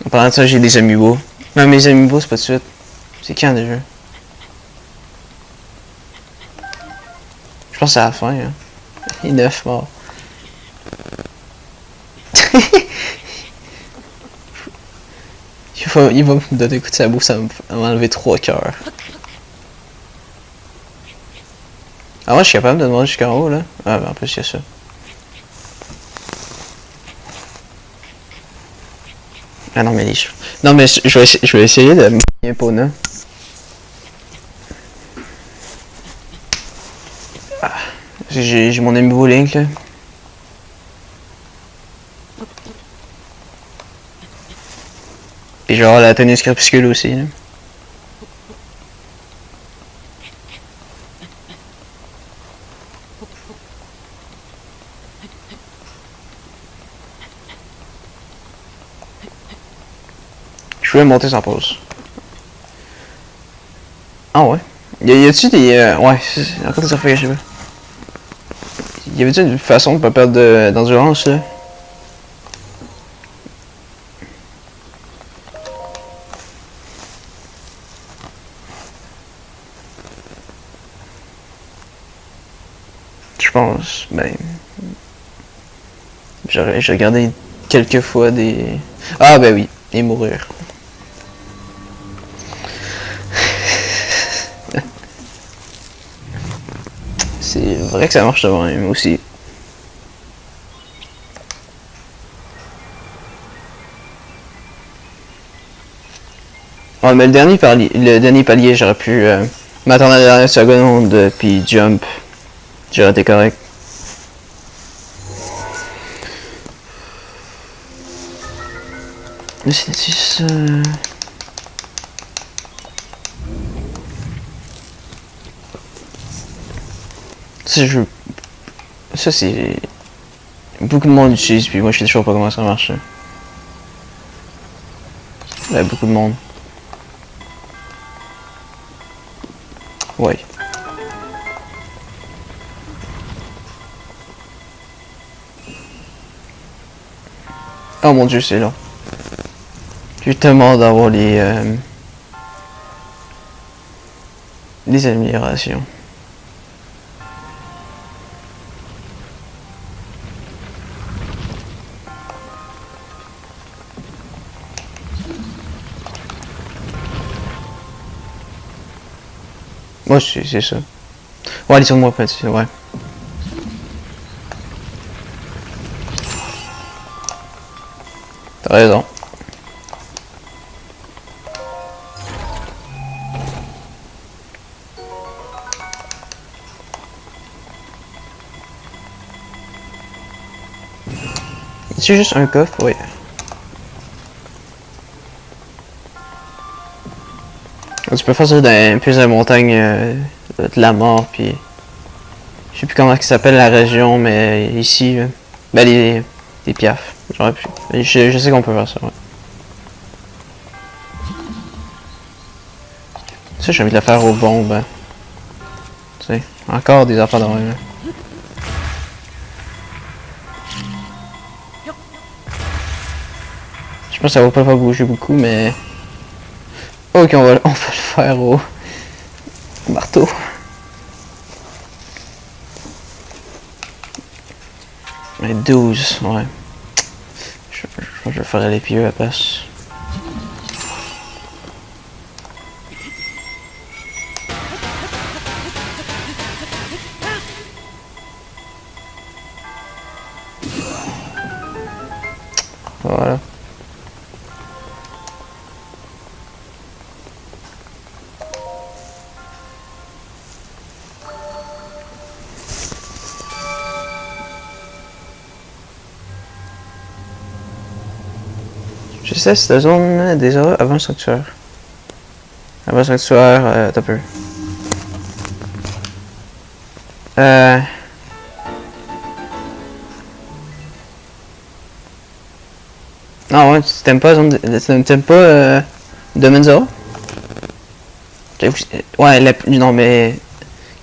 Speaker 1: En parlant de ça, j'ai des amiibo. Non, mes amiibo, c'est pas tout de suite. C'est quand déjà? Je pense que c'est à la fin, hein. Il est 9 morts. Il va me donner un coup de sabot, ça va m'enlever 3 cœurs. Ah ouais, je suis capable de demander jusqu'en haut, là. Ah, ben en plus, il y a ça. Ah non, mais les cheveux. Non, mais je vais essayer de me un Epona. Ah, j'ai mon amiibo Link, là. Et genre la tenue crépuscule aussi, là. Je voulais monter sans pause. Ah ouais? Y a-tu des... ouais, c'est encore des affaires que je sais pas. Y avait-tu une façon de pas perdre d'endurance, là? Je pense, ben... J'ai regardé quelques fois des... Ah ben oui, et mourir. C'est vrai que ça marche de même aussi. Ouais, mais le dernier palier, j'aurais pu m'attendre à la dernière seconde, puis jump. J'aurais été correct. Mais c'était ça... Ça, c'est... Beaucoup de monde utilise, puis moi je sais toujours pas comment ça marche. Il y a beaucoup de monde. Ouais. Oh mon dieu, c'est là. J'ai tellement d'avoir les améliorations. Ouais, c'est ça. Ouais, les moi petit, ouais. T'as raison. C'est juste un coffre, oui. En tout Tu peux faire ça dans plus de montagne de la mort, puis je sais plus comment ça s'appelle la région, mais ici, ben les piafs. J'aurais pu. Je sais qu'on peut faire ça, ouais. Ça, j'ai envie de le faire aux bombes. Hein. Tu sais, encore des affaires de même. Je pense que ça va pas faire bouger beaucoup, mais... Ok, on va le faire au marteau. Mais 12, ouais. Je ferai les pieux à la place. Voilà. Je sais, c'est la zone des avant sanctuaire. Avant sanctuaire, t'as peu. Non, ouais, tu t'aimes pas la zone de... T'aimes pas Domaine Zero? Ouais, non, mais...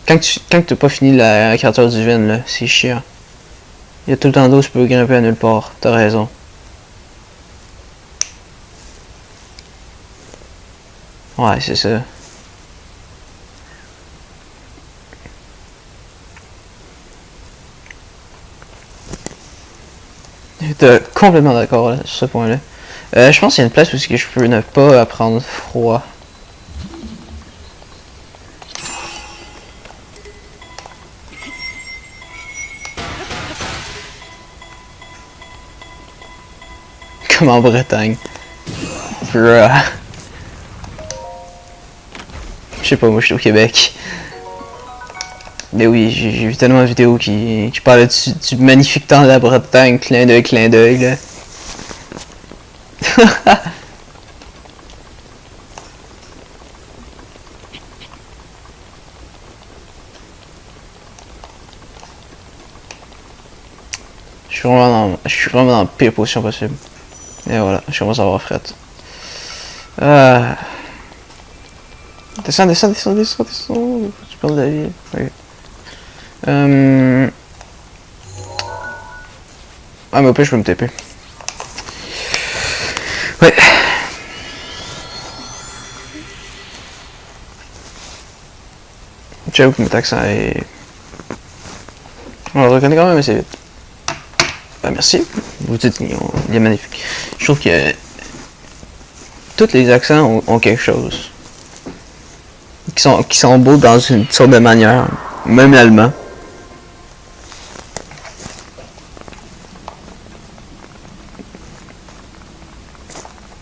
Speaker 1: Quand t'as pas fini la créature divine, là, c'est chiant. Il y a tout le temps d'eau, tu peux grimper à nulle part. T'as raison. Ouais, c'est ça. J'étais complètement d'accord sur ce point-là. Je pense qu'il y a une place où je peux ne pas prendre froid. Comme en Bretagne. Bruh. Je sais pas, moi je suis au Québec. Mais oui, j'ai vu tellement de vidéos qui parlaient du magnifique temps de la Bretagne, clin d'œil, là. Je suis vraiment dans la pire position possible. Et voilà, je commence à avoir fret. Descends. Tu perds de la vie. Okay. Ah, mais au pire, je peux me taper. Ouais. J'avoue que mon accent est... On le reconnaît quand même assez vite. Ben, merci. Vous dites qu'il est magnifique. Je trouve que tous les accents ont quelque chose. Qui sont beaux dans une sorte de manière. Même l'allemand.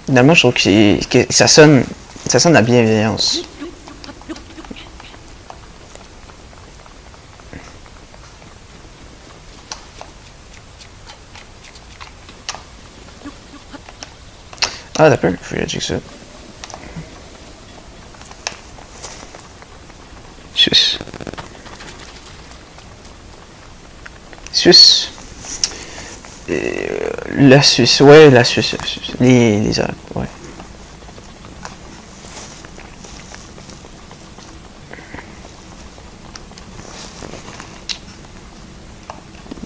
Speaker 1: Finalement, je trouve que ça sonne la bienveillance. Ah, d'accord, faut que je check ça. Suisse. La Suisse, ouais, la Suisse. Les Alpes, ouais.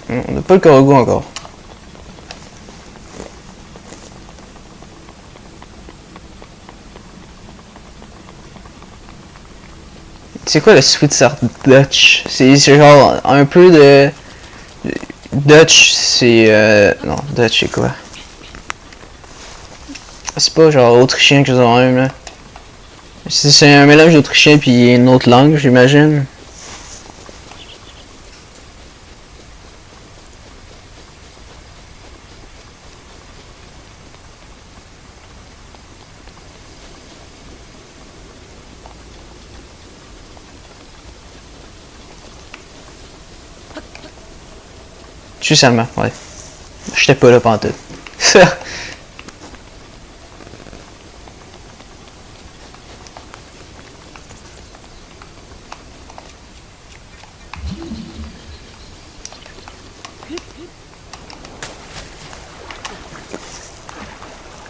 Speaker 1: On n'a pas le Corogo encore. C'est quoi le Switzer Dutch? C'est genre un peu de... Dutch, c'est... Non, Dutch, c'est quoi? C'est pas genre autrichien que ça même, là. C'est un mélange d'autrichien puis une autre langue, j'imagine. Juste allemand, ouais. J'étais pas là pantoute.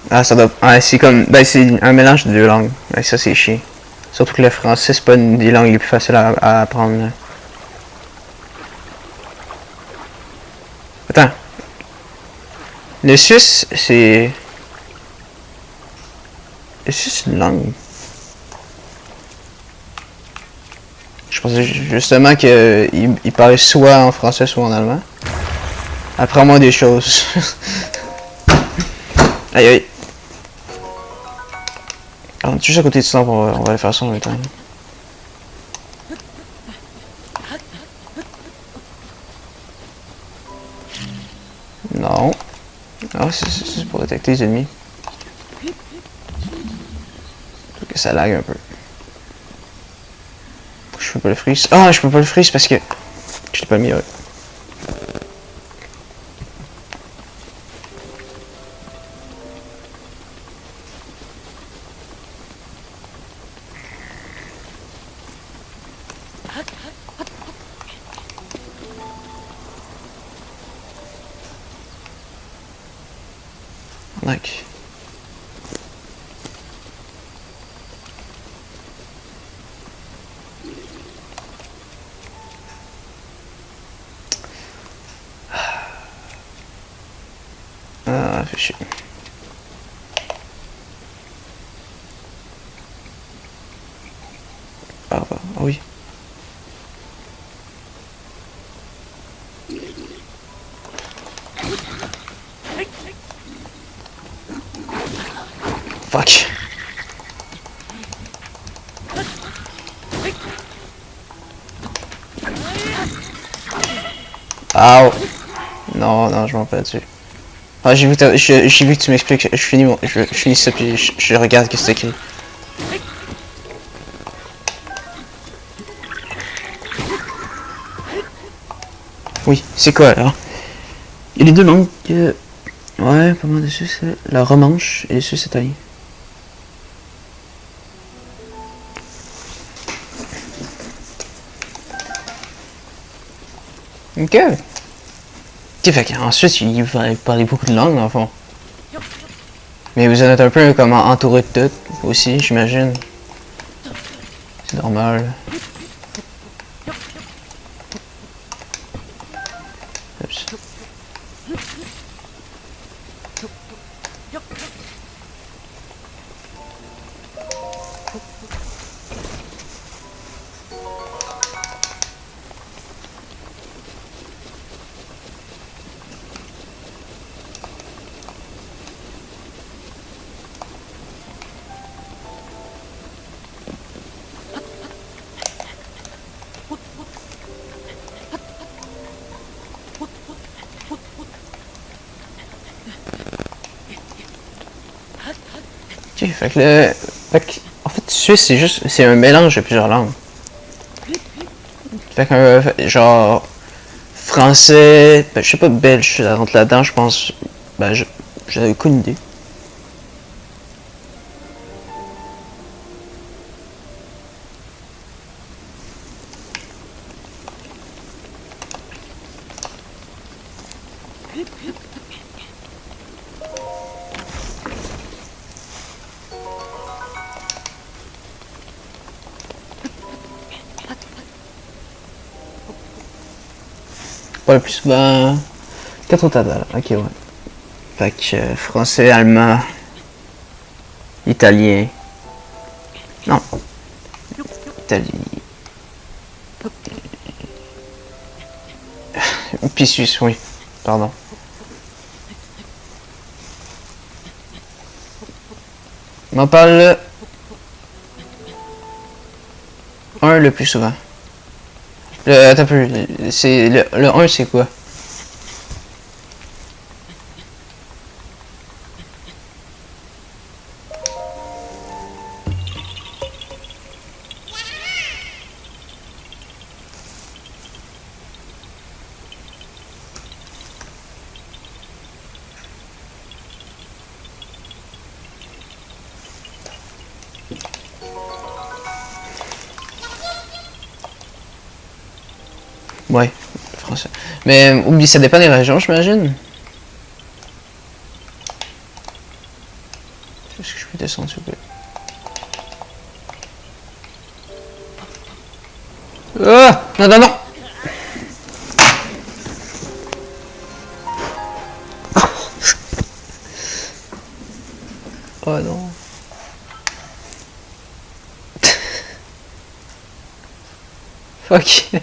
Speaker 1: Ah, ça doit. Ah, c'est comme. Ben, c'est un mélange de deux langues. Ben, ça, c'est chiant. Surtout que le français, c'est pas une des langues les plus faciles à apprendre. Là. Attends. Le suisse, c'est. Le suisse, c'est une langue. Je pensais justement qu'il parlait soit en français, soit en allemand. Apprends-moi des choses. Aïe aïe. On est juste à côté de ça, on va aller faire ça en même temps. Non. Ah, c'est pour détecter les ennemis. Faut que ça lag un peu. Je peux pas le freeze. Ah, je peux pas le freeze parce que je l'ai pas mis. Ouais. Like. Ah, fait chier. Ah, bah, ah oui. Fuck. Ow. Non, non, je m'en pas dessus. Ah, j'ai vu que tu m'expliques. Je finis ça puis je regarde ce que c'est écrit. Oui, c'est quoi alors? Il y a les deux langues. Ouais, pas mal dessus, c'est la romanche et le suisse italien. Ok. Ok, fait qu'ensuite, il va parler beaucoup de langues, dans le fond. Mais vous êtes un peu comme entouré de tout, aussi, j'imagine. C'est normal. Oups. Ok, fait que le... en fait, suisse, c'est juste... C'est un mélange de plusieurs langues. Fait que, genre... Français... Ben, je sais pas, belge, ça rentre là-dedans, je pense... Ben, j'avais aucune idée. Pas le plus souvent... 4 au total, ok, ouais. Fait que français, allemand... Italien... Non. Italien... Puis suisse, oui. Pardon. On en parle... Un le plus souvent. Attends un peu, c'est le 1 c'est quoi? Ouais, français. Mais oublie, ça dépend des régions, j'imagine. descendre, s'il vous plaît. Ah! Non, non, non! Oh non. Fuck.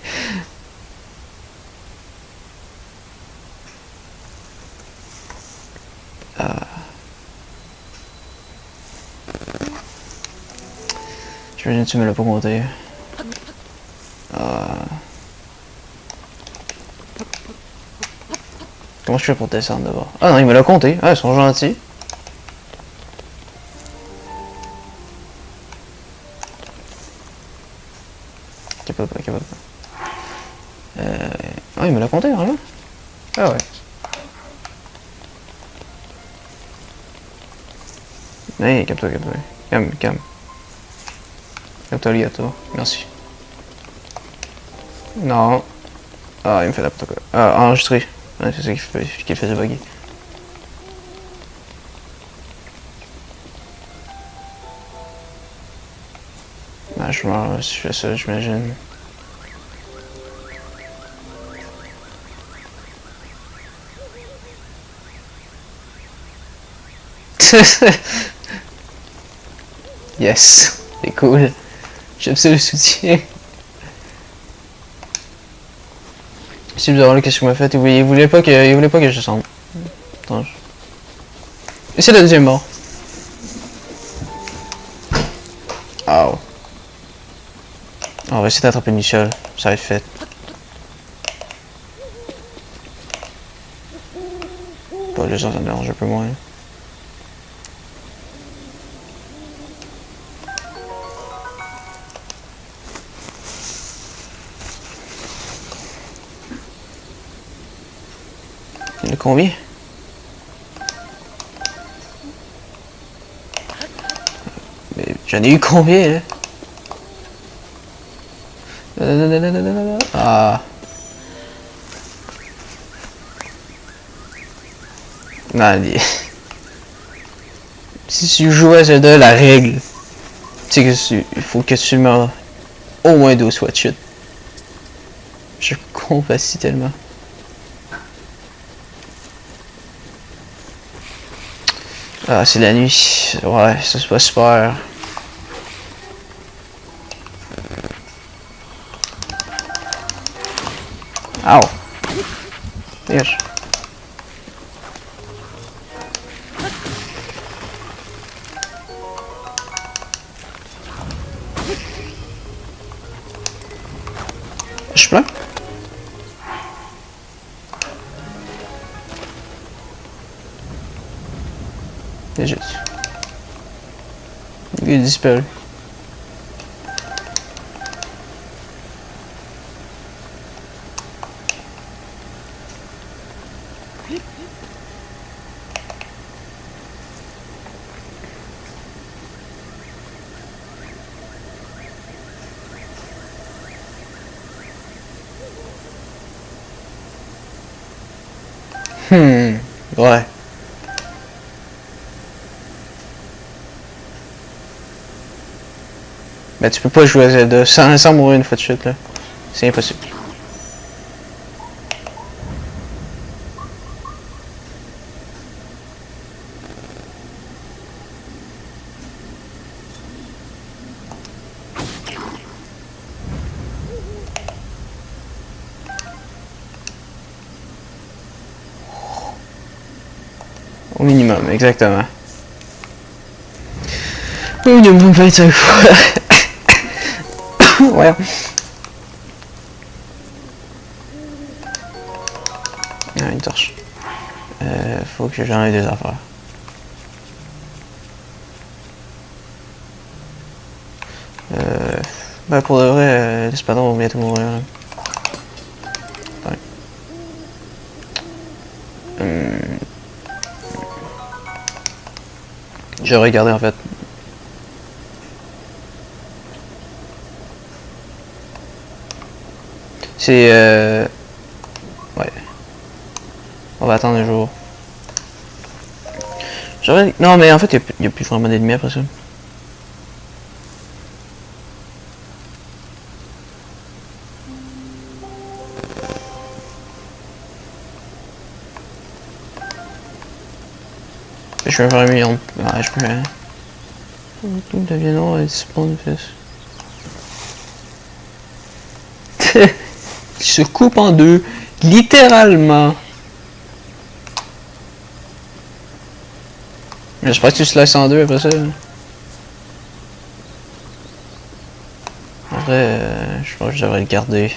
Speaker 1: J'imagine que tu me l'as pas compté. Comment je fais pour descendre d'abord? Ah non, il me l'a compté. Ah, ils sont gentils. Capable pas, capable pas. Ah, il me l'a compté, vraiment? Ah ouais. Hey, calme-toi, calme-toi. Calme, calme. Calme-toi, Liato. Merci. Non. Ah, il me fait n'importe quoi. Ah, enregistré. Ouais, c'est ça qui fait bugger. Ah, je meurs si je fais ça, j'imagine. Yes, c'est cool. J'aime ça le soutien. Si vous avez qu'est-ce qu'il m'a fait, il voulait pas que je descende. Attends. Et c'est le deuxième mort. Oh. On va essayer d'attraper Michel, ça va être fait. Pas les gens, ça me dérange un peu moins. Il y en a combien? Mais j'en ai eu combien là? Ah. Non, si tu joues à Zelda, la règle, c'est que il faut que tu meurs au moins 12 fois de chute. Je compatis tellement. Ah, c'est la nuit. Ouais, ça c'est pas super. Ow. Yes. Je pleure. Legit. Il est disparu. Ouais. Mais tu peux pas jouer à Zelda sans mourir une fois de suite là. C'est impossible. Au minimum, exactement. Au minimum 25 fois. Ouais. Ah, une torche. Faut que j'en ai des affaires. Ben pour de vrai, l'espadon va bientôt mourir. Là. Ouais. Je vais regarder en fait. C'est ouais. On va attendre un jour. Non, mais en fait, il n'y a plus vraiment d'ennemis après ça. Je vais faire un million. Ouais, je peux. Tout devient noir et spawn de fesses. Il se coupe en deux, littéralement. J'espère que tu slices en deux après ça. En vrai, je pense que je devrais le garder.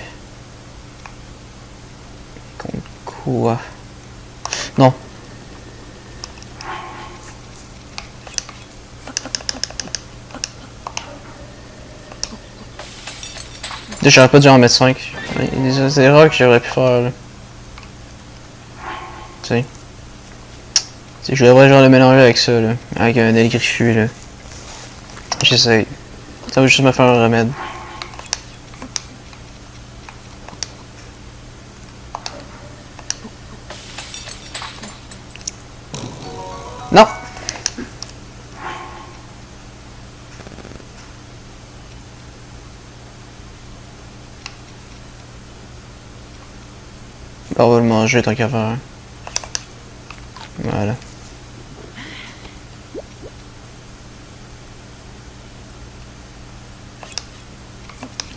Speaker 1: Contre quoi? Non. J'aurais pas dû en mettre 5. Il y a des erreurs que j'aurais pu faire là. Tu sais. Je devrais genre le mélanger avec ça là. Avec un aile griffu là. J'essaye. Ça va juste me faire un remède. Non! On va le manger tant qu'à faire. Voilà.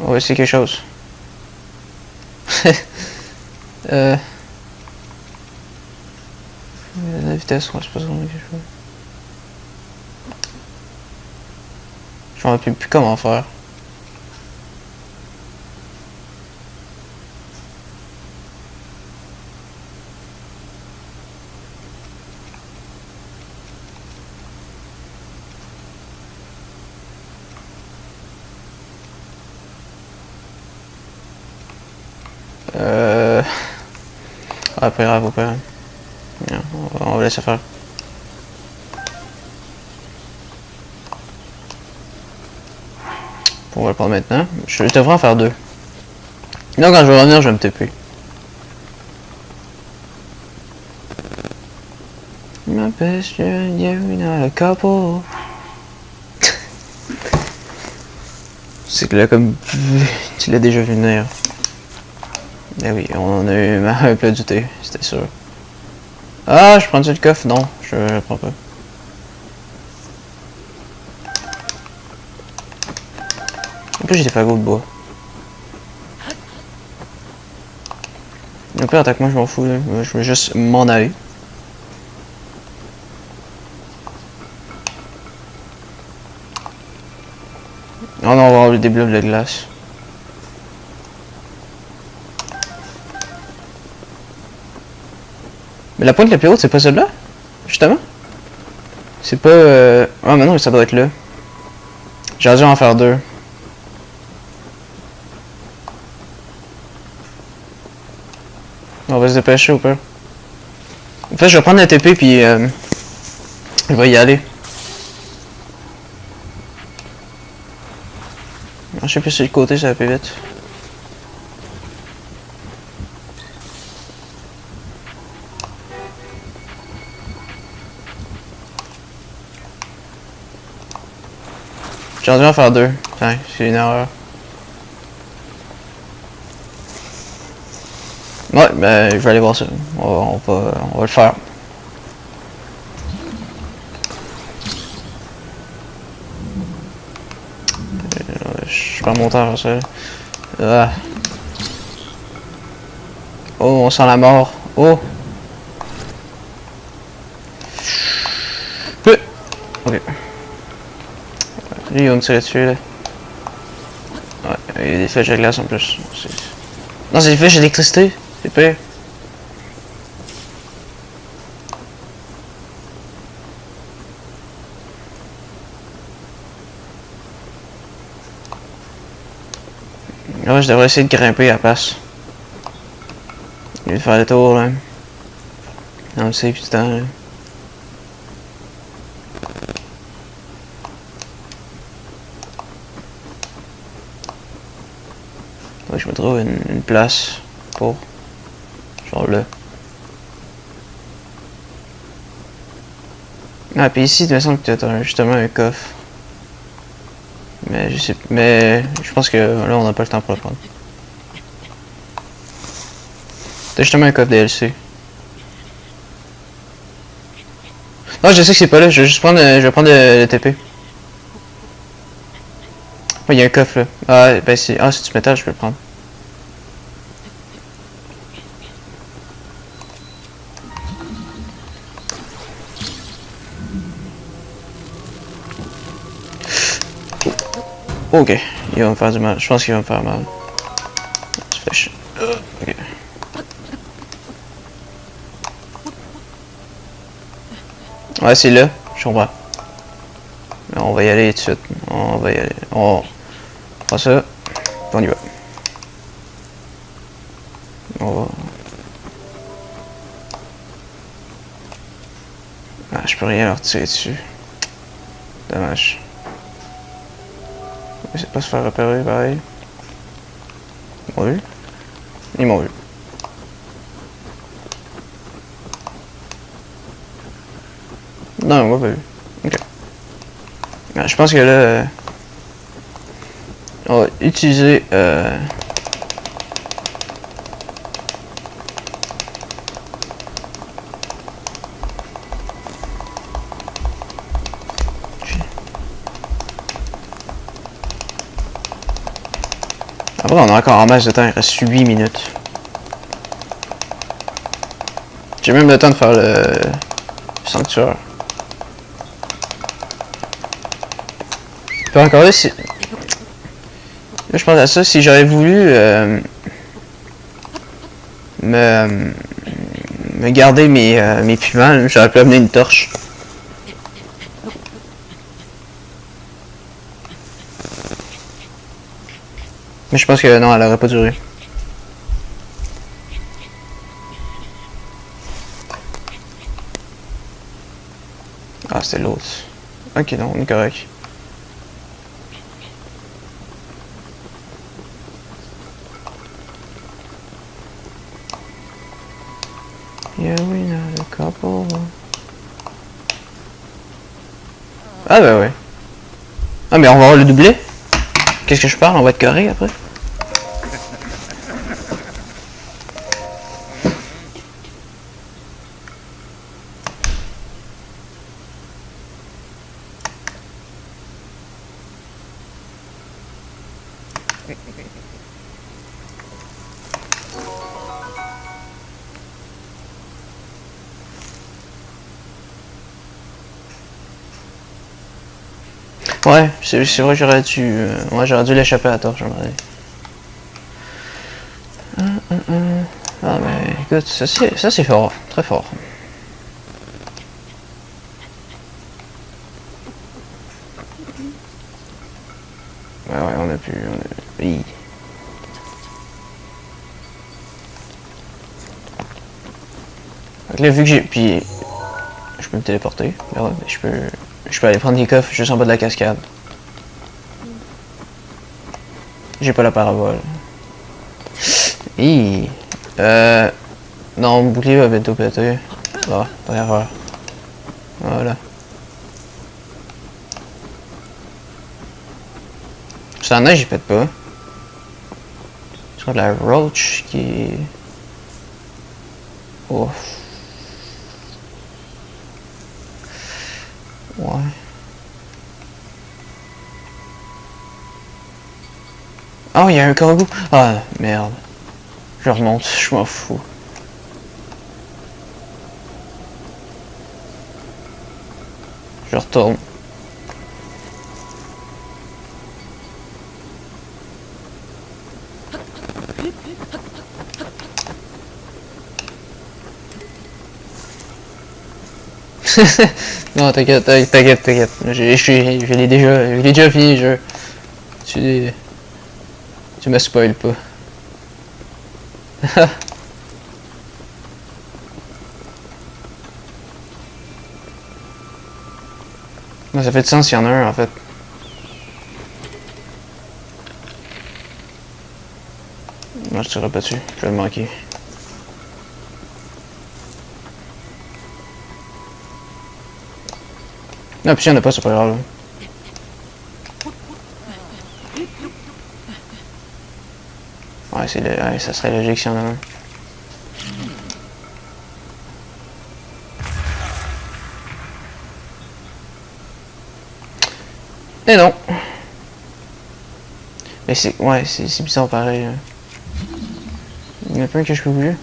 Speaker 1: On va essayer quelque chose. La vitesse, ouais, c'est pas vraiment quelque chose. Je m'en rappelle plus comment faire. Ah, pas grave, pas grave. Non, on va laisser faire. On va le prendre maintenant. Je devrais en faire 2. Là, quand je vais revenir, je vais me TP. My best friend, yeah, we not a couple. C'est que là, comme tu l'as déjà vu venir. Eh oui, on a eu un plat du thé, c'était sûr. Ah, je prends-tu le coffre? Non, je le prends pas. En plus, j'ai des fagots de bois. Le pire, attaque-moi, je m'en fous, là. Je veux juste m'en aller. Oh non, on va avoir des blocs de glace. Mais la pointe la plus haute, c'est pas celle-là? Justement? C'est pas... Ah, mais non, ça doit être là. J'aurais dû en faire 2. On va se dépêcher au pire. En fait, je vais prendre la TP puis je vais y aller. Je sais plus si le côté ça va plus vite. J'ai dû en faire 2. Tiens, c'est une erreur. Ouais, ben je vais aller voir ça. On va le faire. Je perds mon temps sur ça. Ah. Oh, on sent la mort. Oh. Ok. Lui, il va me tirer dessus là. Ouais, il y a des flèches de glace en plus. Non, c'est des flèches d'électricité. C'est pire. Ouais, je devrais essayer de grimper à la place. Je vais faire le tour là. On le sait, putain. Là. Ouais, je me trouve une place pour. Genre là. Ah, puis ici, il me semble que t'as justement un coffre. Mais je sais. Mais je pense que là, on n'a pas le temps pour le prendre. T'as justement un coffre DLC. Non, je sais que c'est pas là, je vais juste prendre, je vais prendre le TP. Oh, il y a un coffre là. Ah, ben c'est. Ah, c'est du métal, je peux le prendre. Ok, il va me faire du mal. Je pense qu'il va me faire mal. Tu fais chier. Ok. Ouais, c'est là, je comprends. Mais on va y aller tout de suite. On va y aller. On prend ça. Puis on y va. On va. Ah, je peux rien leur tirer dessus. Dommage. Je sais pas se faire repérer pareil. Ils m'ont vu? Ils m'ont vu. Non, on m'a pas vu. Ok. Ah, je pense que là. On va utiliser. Après, on a encore en masse de temps, il reste 8 minutes. J'ai même le temps de faire le sanctuaire. Puis encore là, si... Là, je pense à ça, si j'aurais voulu me garder mes piments, j'aurais pu amener une torche. Mais je pense que non, elle aurait pas duré. Ah, c'était l'autre. Ok, non, on est correct. Yeah, we know a couple. Ah bah ouais. Ah mais on va avoir le doublé. Qu'est-ce que je parle? On va être carré après. Ouais, c'est vrai que j'aurais dû. Ouais, j'aurais dû l'échapper à la torche, Ah mais écoute, ça c'est fort, très fort. Ouais, on a pu. Hi. Donc là, vu que j'ai. Puis. Je peux me téléporter. Là, ouais, je peux aller prendre des coffres juste en bas de la cascade. J'ai pas la parabole. Hi. Non, mon bouclier va bientôt péter. Ah, pas erreur. Voilà. Ça en neige, il pète pas. Je crois de la roach qui. Oh. Ouais. Oh, il y a un caribou. Ah, merde. Je remonte, je m'en fous. Je retourne. Non, t'inquiète. Je l'ai déjà fini, je. Tu me spoil pas. Non, ça fait du sens s'il y en a un en fait. Moi je tirerai pas dessus, je vais le manquer. Non, puis s'il y en a pas, c'est pas grave. Là. Ouais, ouais, ça serait logique s'il y en a un. Et non. Mais c'est... Ouais, c'est bizarre pareil. Hein. Il y en a pas un que je peux bouger.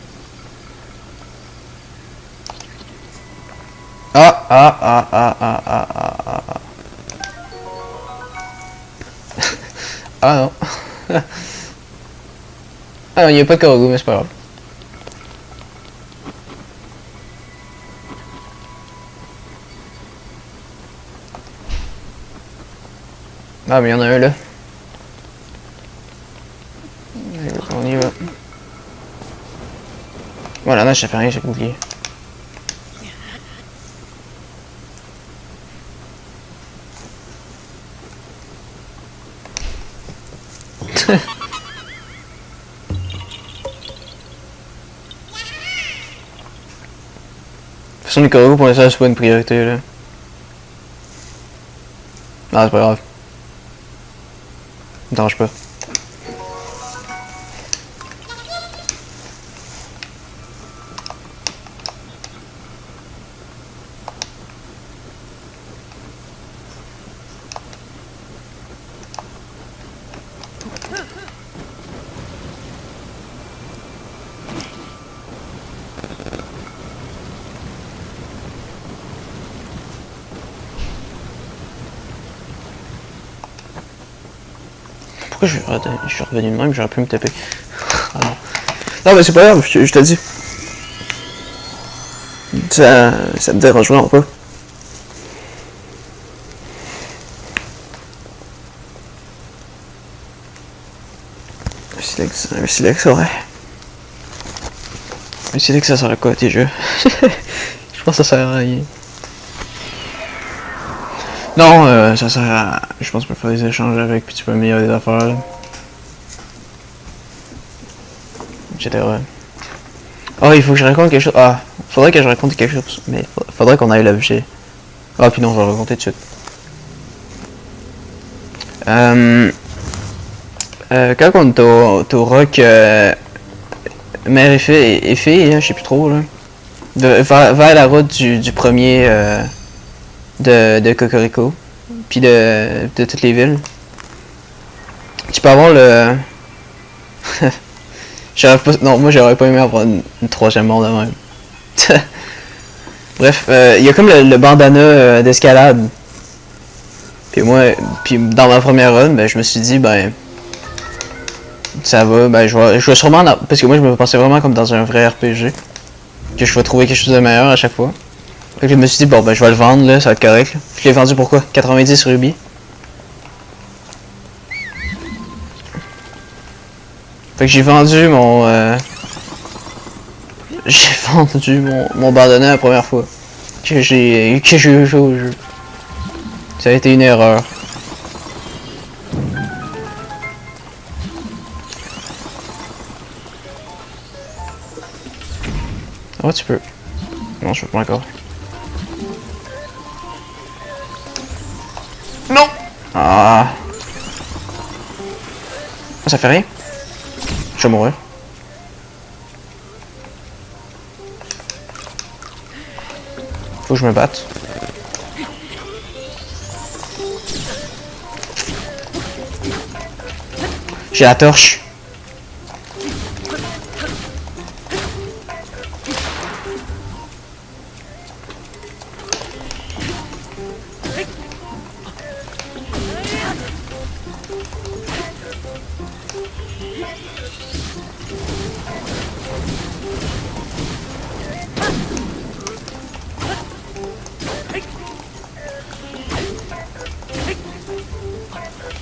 Speaker 1: Ah. Ah non. Ah non, il n'y a pas de cargo, mais c'est pas grave. Ah, mais il y en a un là. On y va. Voilà, non, ça fait rien, j'ai oublié. De toute façon, les cargos pour l'instant, c'est pas une priorité là. Non, c'est pas grave. Ne dérange pas. Pourquoi je suis revenu de même, j'aurais pu me taper. Ah non. Non mais c'est pas grave, je te dis. Ça me dérange vraiment pas. Un silex, ouais. Un silex, ça sert à quoi tes jeux? Je pense que ça sert à rien. Non, ça sert à... Je pense qu'on peut faire des échanges avec, puis tu peux améliorer des affaires, là. Etc. Oh, il faut que je raconte quelque chose. Ah, faudrait que je raconte quelque chose, mais faudrait qu'on aille l'objet. Ah, puis non, je vais le raconter tout de suite. Quand on est au rock, mère et fille, hein, je sais plus trop, là. Vers la route du premier de Cocorico, puis de toutes les villes. Tu peux avoir le... Non, moi j'aurais pas aimé avoir une troisième mort de même. Bref, il y a comme le bandana d'escalade. Puis moi, dans ma première run, ben, je me suis dit, ben... Ça va, ben je vais sûrement... Parce que moi je me pensais vraiment comme dans un vrai RPG. Que je vais trouver quelque chose de meilleur à chaque fois. Fait que je me suis dit, bon ben je vais le vendre là, ça va être correct. Là. Je l'ai vendu pour quoi? 90 rubis. Fait que j'ai vendu mon... J'ai vendu mon bandana la première fois. Que j'ai joué au jeu. Ça a été une erreur. Oh, tu peux. Non, je peux pas encore. Non! Ah! Ça fait rien? Je vais mourir. Faut que je me batte. J'ai la torche.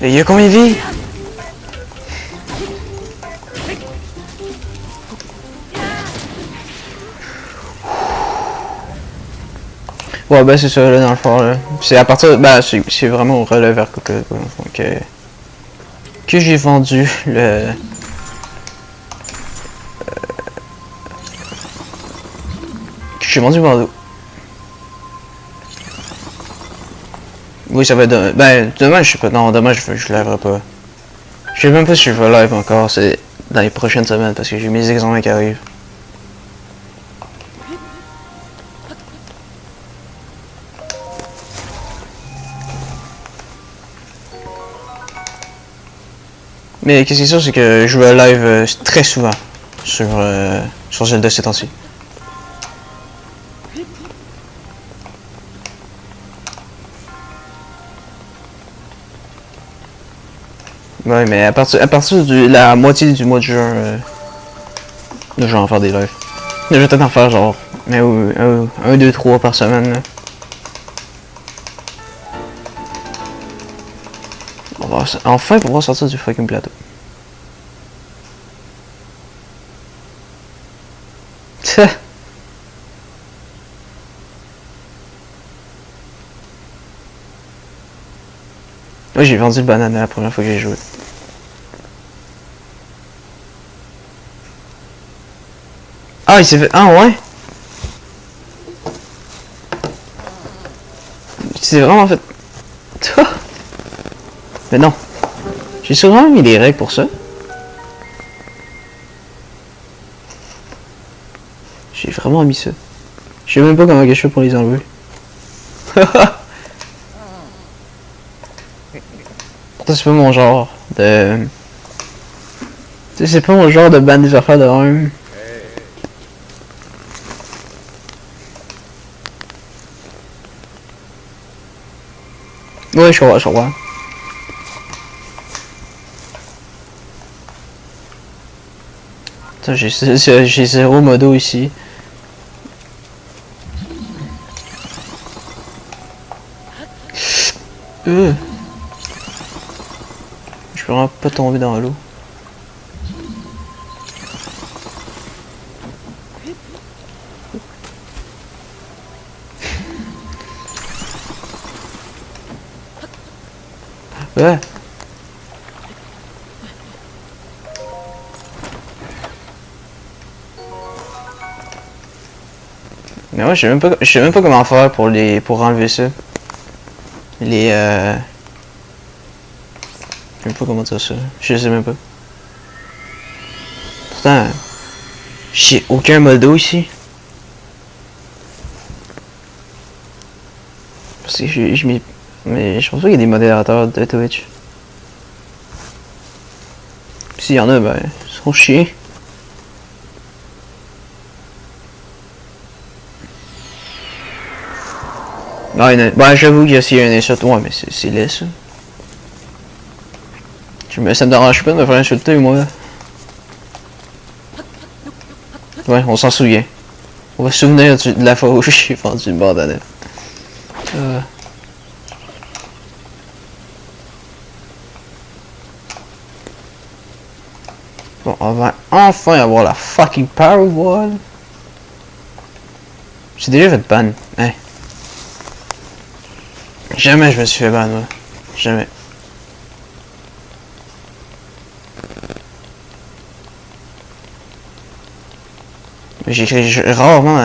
Speaker 1: Et il y a combien de vies? Ouais, bah c'est ça, là, dans le fond, là. C'est à partir... Bah, c'est vraiment au relais vers Coca, quoi, dans le fond, que j'ai vendu le... Que j'ai vendu Bordeaux. Oui, ça va être... Ben, demain, je sais pas. Non, demain, je lèverai pas. Je sais même pas si je vais live encore. C'est dans les prochaines semaines parce que j'ai mes examens qui arrivent. Mais qu'est-ce qui est sûr, c'est que je vais live très souvent sur Zelda ces temps-ci. Ouais, mais à partir de la moitié du mois de juin, là, je vais en faire des lives. Je vais peut-être en faire genre 1, 2, 3 par semaine. Là. On va enfin pouvoir sortir du fucking plateau. Ouais, j'ai vendu le banana la première fois que j'ai joué. Ah, il s'est fait... Ah, ouais? C'est vraiment fait... Mais non. J'ai sûrement mis des règles pour ça. J'ai vraiment mis ça. Je sais même pas comment je fais pour les enlever. Pourtant, c'est pas mon genre de... Tu sais, c'est pas mon genre de ban des affaires de même. Ouais, je comprends, je comprends. J'ai 0 modo ici. Je peux vraiment pas tomber dans l'eau. Ouais. Mais ouais, je sais même pas comment faire pour enlever ça. Je sais même pas comment dire ça. Je sais même pas. Pourtant, j'ai aucun modo ici. Parce que mais je pense pas qu'il y a des modérateurs de Twitch. S'il y en a, ben, ils sont chiés. Ah, ben, j'avoue qu'il y a un insulte, ouais, mais c'est laid ça. Ça me dérange pas de me faire insulter, moi. Ouais, on s'en souvient. On va se souvenir de la fois où j'ai vendu une bandana. Bon, on va enfin avoir la fucking Power Wall. J'ai déjà fait ban. Hein. Jamais je me suis fait ban, moi. Jamais. J'ai rarement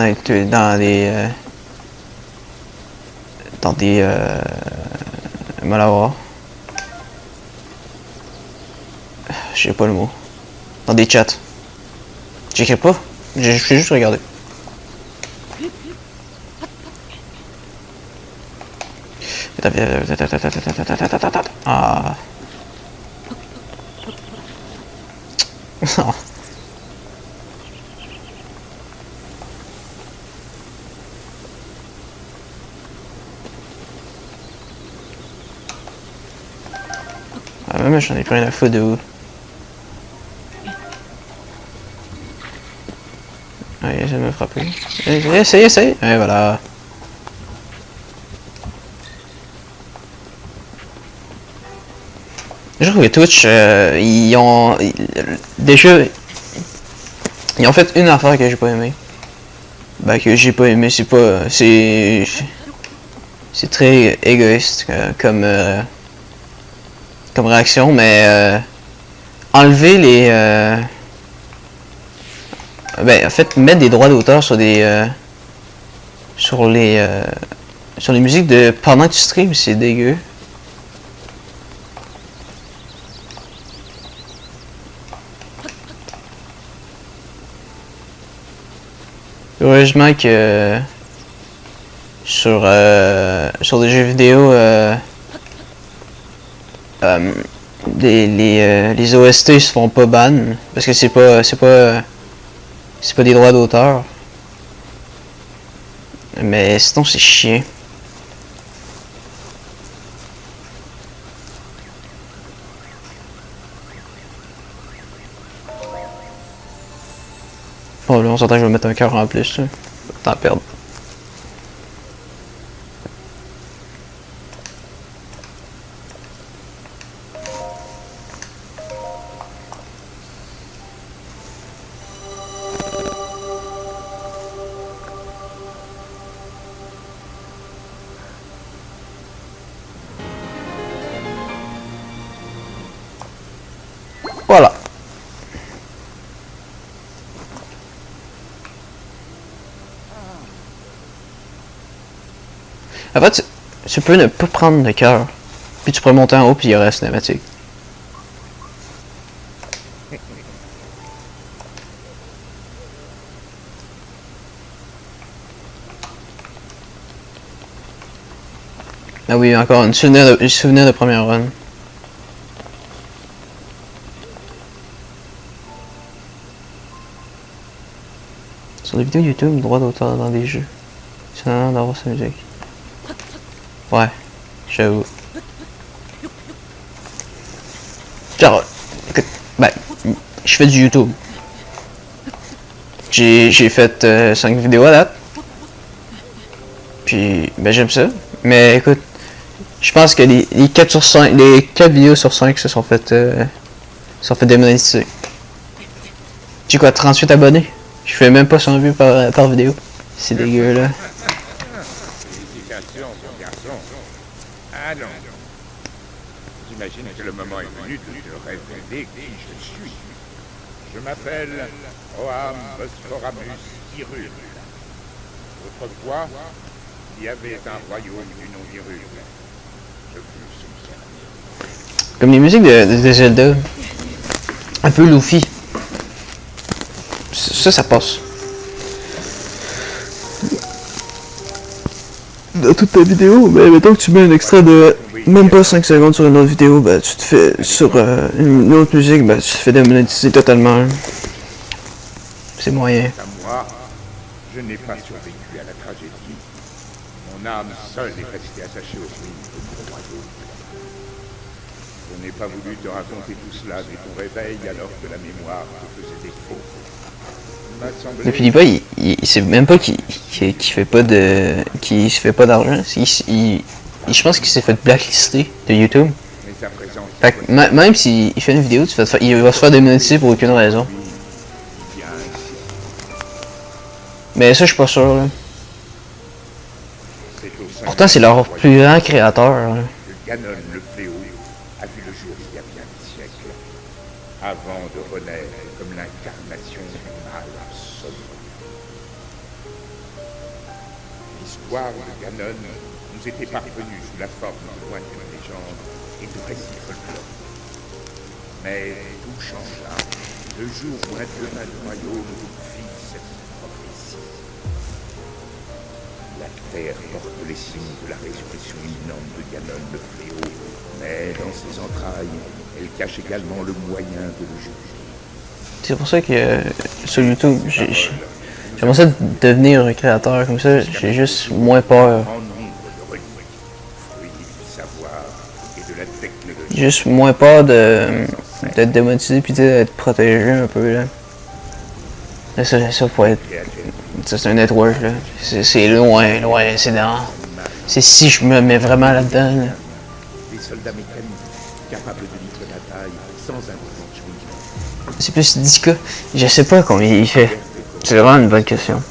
Speaker 1: dans des malavoirs. Je sais pas le mot. Dans des chats. J'écris pas. Je fais juste regarder. Ah. Ah, même j'en ai plein la foutre de où. Ouais, essaie de me frapper. Essaye. Et voilà. Je trouve que Twitch, ils ont fait une affaire que j'ai pas aimé. Ben que j'ai pas aimé, c'est pas, c'est très égoïste comme réaction, mais enlever ben en fait mettre des droits d'auteur sur sur les musiques de pendant que tu streams, c'est dégueu. Heureusement que sur des jeux vidéo les OST se font pas ban parce que c'est pas des droits d'auteur. Mais sinon c'est chiant. Bon là on s'entend que je vais mettre un cœur en plus. Là. T'en perdre. Voilà. En fait, tu peux ne pas prendre de cœur. Puis tu peux monter en haut puis il y aura la cinématique. Ah oui, encore un souvenir de première run. Sur des vidéos YouTube, droit d'auteur dans des jeux. C'est un d'avoir sa musique. Ouais, j'avoue. Genre, écoute, ben, je fais du YouTube. J'ai fait 5 vidéos à date. Puis, ben j'aime ça. Mais écoute, je pense que les 4 sur 5, les 4 vidéos sur 5 se sont fait démonétiser. J'ai quoi, 38 abonnés? Je fais même pas 100 vues par vidéo. C'est dégueu là.
Speaker 3: Félicitations, mon garçon. Ah non. J'imagine que le moment est venu de te révéler qui je suis. Je m'appelle Oam Bosphoramus Hyrule. Autrefois, il y avait un royaume du nom d'Hyrule. Je fus son serviteur.
Speaker 1: Comme les musiques de Zelda. Un peu Luffy. Ça passe. Dans toute ta vidéo, ben, mettons que tu mets un extrait de même pas 5 secondes sur une autre vidéo, ben, tu te fais sur une autre musique, ben, tu te fais démonétiser totalement. C'est moyen.
Speaker 3: Quant à moi, je n'ai pas survécu à la tragédie. Mon âme seule est restée attachée aux ruines de mon royaume. Je n'ai pas voulu te raconter tout cela dès ton réveil alors que la mémoire te faisait défaut.
Speaker 1: Et puis Philippa, il sait même pas qu'il fait pas de. Qu'il se fait pas d'argent. Je pense qu'il s'est fait blacklister de YouTube. Fait que même s'il fait une vidéo, il va se faire démonétiser pour aucune raison. Mais ça, je suis pas sûr. Là. Pourtant, c'est leur plus grand créateur. Là.
Speaker 3: Ganon le fléau a vu le jour il y a bien des siècles, avant de renaître comme l'incarnation du mal absolu. L'histoire de Ganon nous était parvenue sous la forme de lointaines légendes et de récits folkloriques. Mais tout changea le jour où un devin du royaume fit cette prophétie. La terre porte les signes de la résurrection imminente de Ganon le fléau, mais dans ses entrailles, elle cache également le moyen de le juger.
Speaker 1: C'est pour ça que sur YouTube, j'aimerais ça devenir un créateur comme ça, j'ai juste moins peur. Juste moins peur d'être démonétisé puis d'être protégé un peu là. Ça faut être. Ça c'est un network là. C'est loin, c'est dans. C'est si je me mets vraiment là-dedans. Là.
Speaker 3: Des soldats mécaniques capables de livrer la taille sans un
Speaker 1: c'est plus 10K. Je sais pas combien il fait. C'est vraiment une bonne question.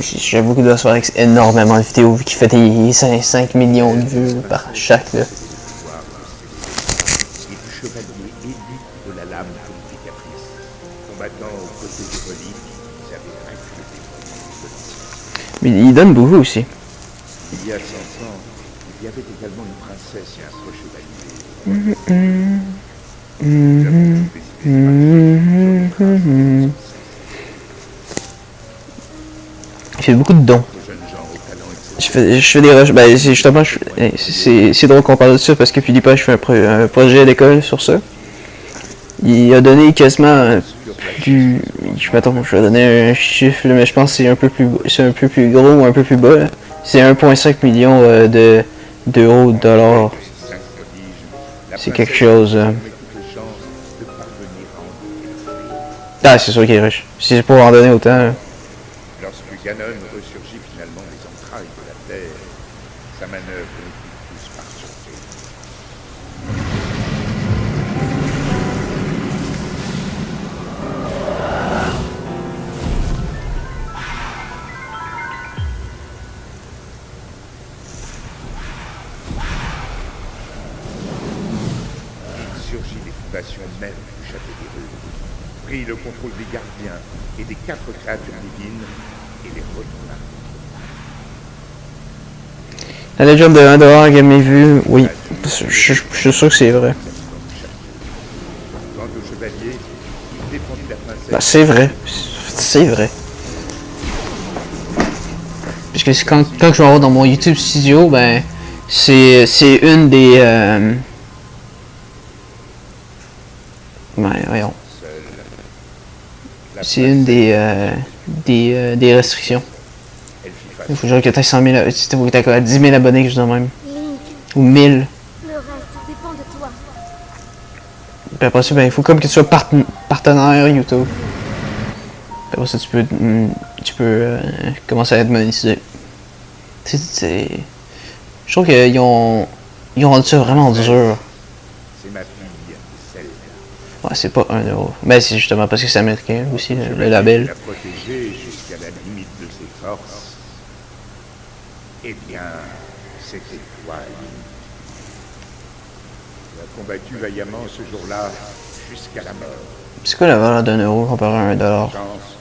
Speaker 1: J'avoue qu'il doit se faire énormément de vidéos vu qu'il fait des 5 millions de vues là, par chaque. Là.
Speaker 3: Chevalier élite de la lame purificatrice, combattant aux côtés des reliques, ils avaient vaincu le démon.
Speaker 1: Mais il donne beaucoup aussi.
Speaker 3: Il y a 100 ans, il y avait également une princesse et un preux chevalier. Nous avons décidé de partir.
Speaker 1: Il fait beaucoup de dons.
Speaker 3: De jeunes gens au talent
Speaker 1: Je fais des rushs. Ben, c'est justement, c'est drôle qu'on parle de ça parce que PewDiePie, je fais un projet à l'école sur ça. Il a donné quasiment plus. Je vais donner un chiffre, là, mais je pense que c'est un peu plus gros ou un peu plus bas. Là. C'est 1,5 million d'euros, de dollars. C'est quelque chose. Ah, c'est sûr qu'il est riche. Si c'est pour en donner autant. Là.
Speaker 3: Lorsque Ganon ressurgit finalement des entrailles de la Terre, sa manœuvre nous fit tous par surprise. Il surgit des fondations mêmes du château des rues, prit le contrôle des gardiens et des 4 créatures divines et les retourna.
Speaker 1: La légende de 1$ Game Vu, oui. Je suis sûr que c'est vrai.
Speaker 3: Quant au chevalier, il défendit la princesse.
Speaker 1: Ben, c'est vrai. C'est vrai. Puisque quand je vais avoir dans mon YouTube Studio, ben, c'est une des. Ben, voyons. C'est une des restrictions.
Speaker 3: Elle fit face
Speaker 1: Il faut genre que t'aies 100 000, faut que t'aies 10 000 abonnés, quelque chose de même.
Speaker 2: Link,
Speaker 1: Ou 1000.
Speaker 2: le reste dépend de toi.
Speaker 1: Puis après ça, ben, il faut comme que tu sois partenaire YouTube. Puis après ça, tu peux commencer à être monétisé. Je trouve qu'ils ont rendu ça vraiment dur.
Speaker 3: c'est ma fille, celle-là.
Speaker 1: Ouais, c'est pas 1€. Ben, c'est justement parce que c'est américain aussi, le label.
Speaker 3: La protéger jusqu'à la limite de ses forces. Eh bien, c'était toi, Link. Tu as combattu vaillamment ce jour-là jusqu'à la mort.
Speaker 1: C'est quoi la valeur d'1€ comparé à 1$?
Speaker 3: Chance.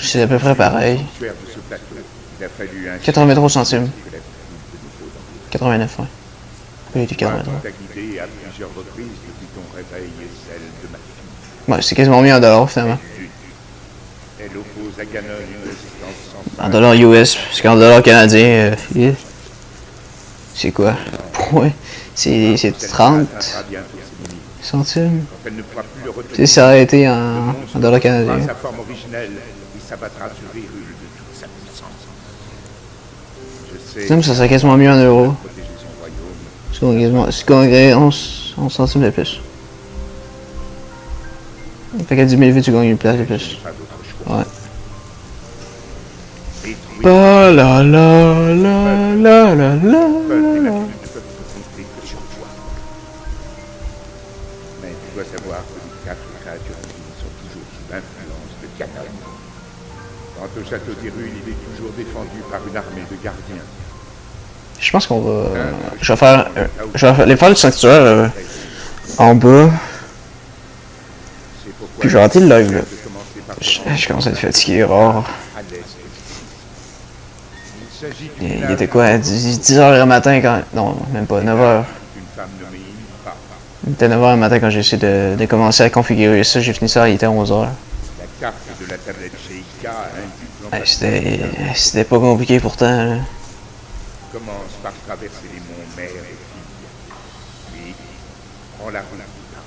Speaker 1: C'est à peu près pareil.
Speaker 3: Sanctuaire de ce plateau. Il a fallu un
Speaker 1: 83 centimes.
Speaker 3: que la petite de nouveau dans
Speaker 1: 89, ouais. Oui, du
Speaker 3: Toi,
Speaker 1: 83.
Speaker 3: t'a guidé à plusieurs reprises depuis ton réveil et celle de ma fille.
Speaker 1: Ouais, c'est quasiment mieux en dollars finalement.
Speaker 3: Elle oppose à Ganon une résistance sans fin.
Speaker 1: En dollars US, parce qu'en dollars canadiens, c'est quoi? Ouais, c'est 30
Speaker 3: atteindra bientôt ses limites.
Speaker 1: centimes.
Speaker 3: Quand elle ne pourra plus le
Speaker 1: Tu sais,
Speaker 3: retenir,
Speaker 1: ça aurait été
Speaker 3: le
Speaker 1: en
Speaker 3: monstre
Speaker 1: dollars
Speaker 3: retrouvera
Speaker 1: canadiens.
Speaker 3: sa forme originelle et s'abattra sur Hyrule de toute sa puissance. Je sais
Speaker 1: Sinon, ça serait quasiment mieux en euros.
Speaker 3: protéger son royaume.
Speaker 1: C'est gagnerais 11 centimes de plus. Fait qu'à 10 000 vues, tu gagnes une place de plus.
Speaker 3: Pas d'autre choix.
Speaker 1: Ouais.
Speaker 3: Détruire
Speaker 1: Ba la la la la la la
Speaker 3: le peuple et
Speaker 1: la
Speaker 3: la
Speaker 1: la.
Speaker 3: ville ne peuvent se compter que sur toi. Mais tu dois savoir que les 4 créatures divines sont toujours sous l'influence de Ganon. Quant au château d'Hyrule, il est toujours défendu par une armée de gardiens.
Speaker 1: Je pense qu'on va. Je vais faire les faire du sanctuaire en bas.
Speaker 3: C'est pourquoi
Speaker 1: Puis je vais arrêter le live là.
Speaker 3: de commencer par
Speaker 1: Je commence à être fatigué, rare.
Speaker 3: à l'est de l'île. Il s'agit
Speaker 1: Il
Speaker 3: d'une
Speaker 1: était quoi, 10h le matin quand. Non, même pas, 9h.
Speaker 3: d'une femme nommée Impa.
Speaker 1: Il était 9h le matin quand j'ai essayé de commencer à configurer ça. J'ai fini ça, il était 11h.
Speaker 3: La carte de la tablette Sheikah indique l'emplacement.
Speaker 1: C'était pas compliqué pourtant. Là.
Speaker 3: Commence par traverser les monts mère et fille. Puis, prends la route par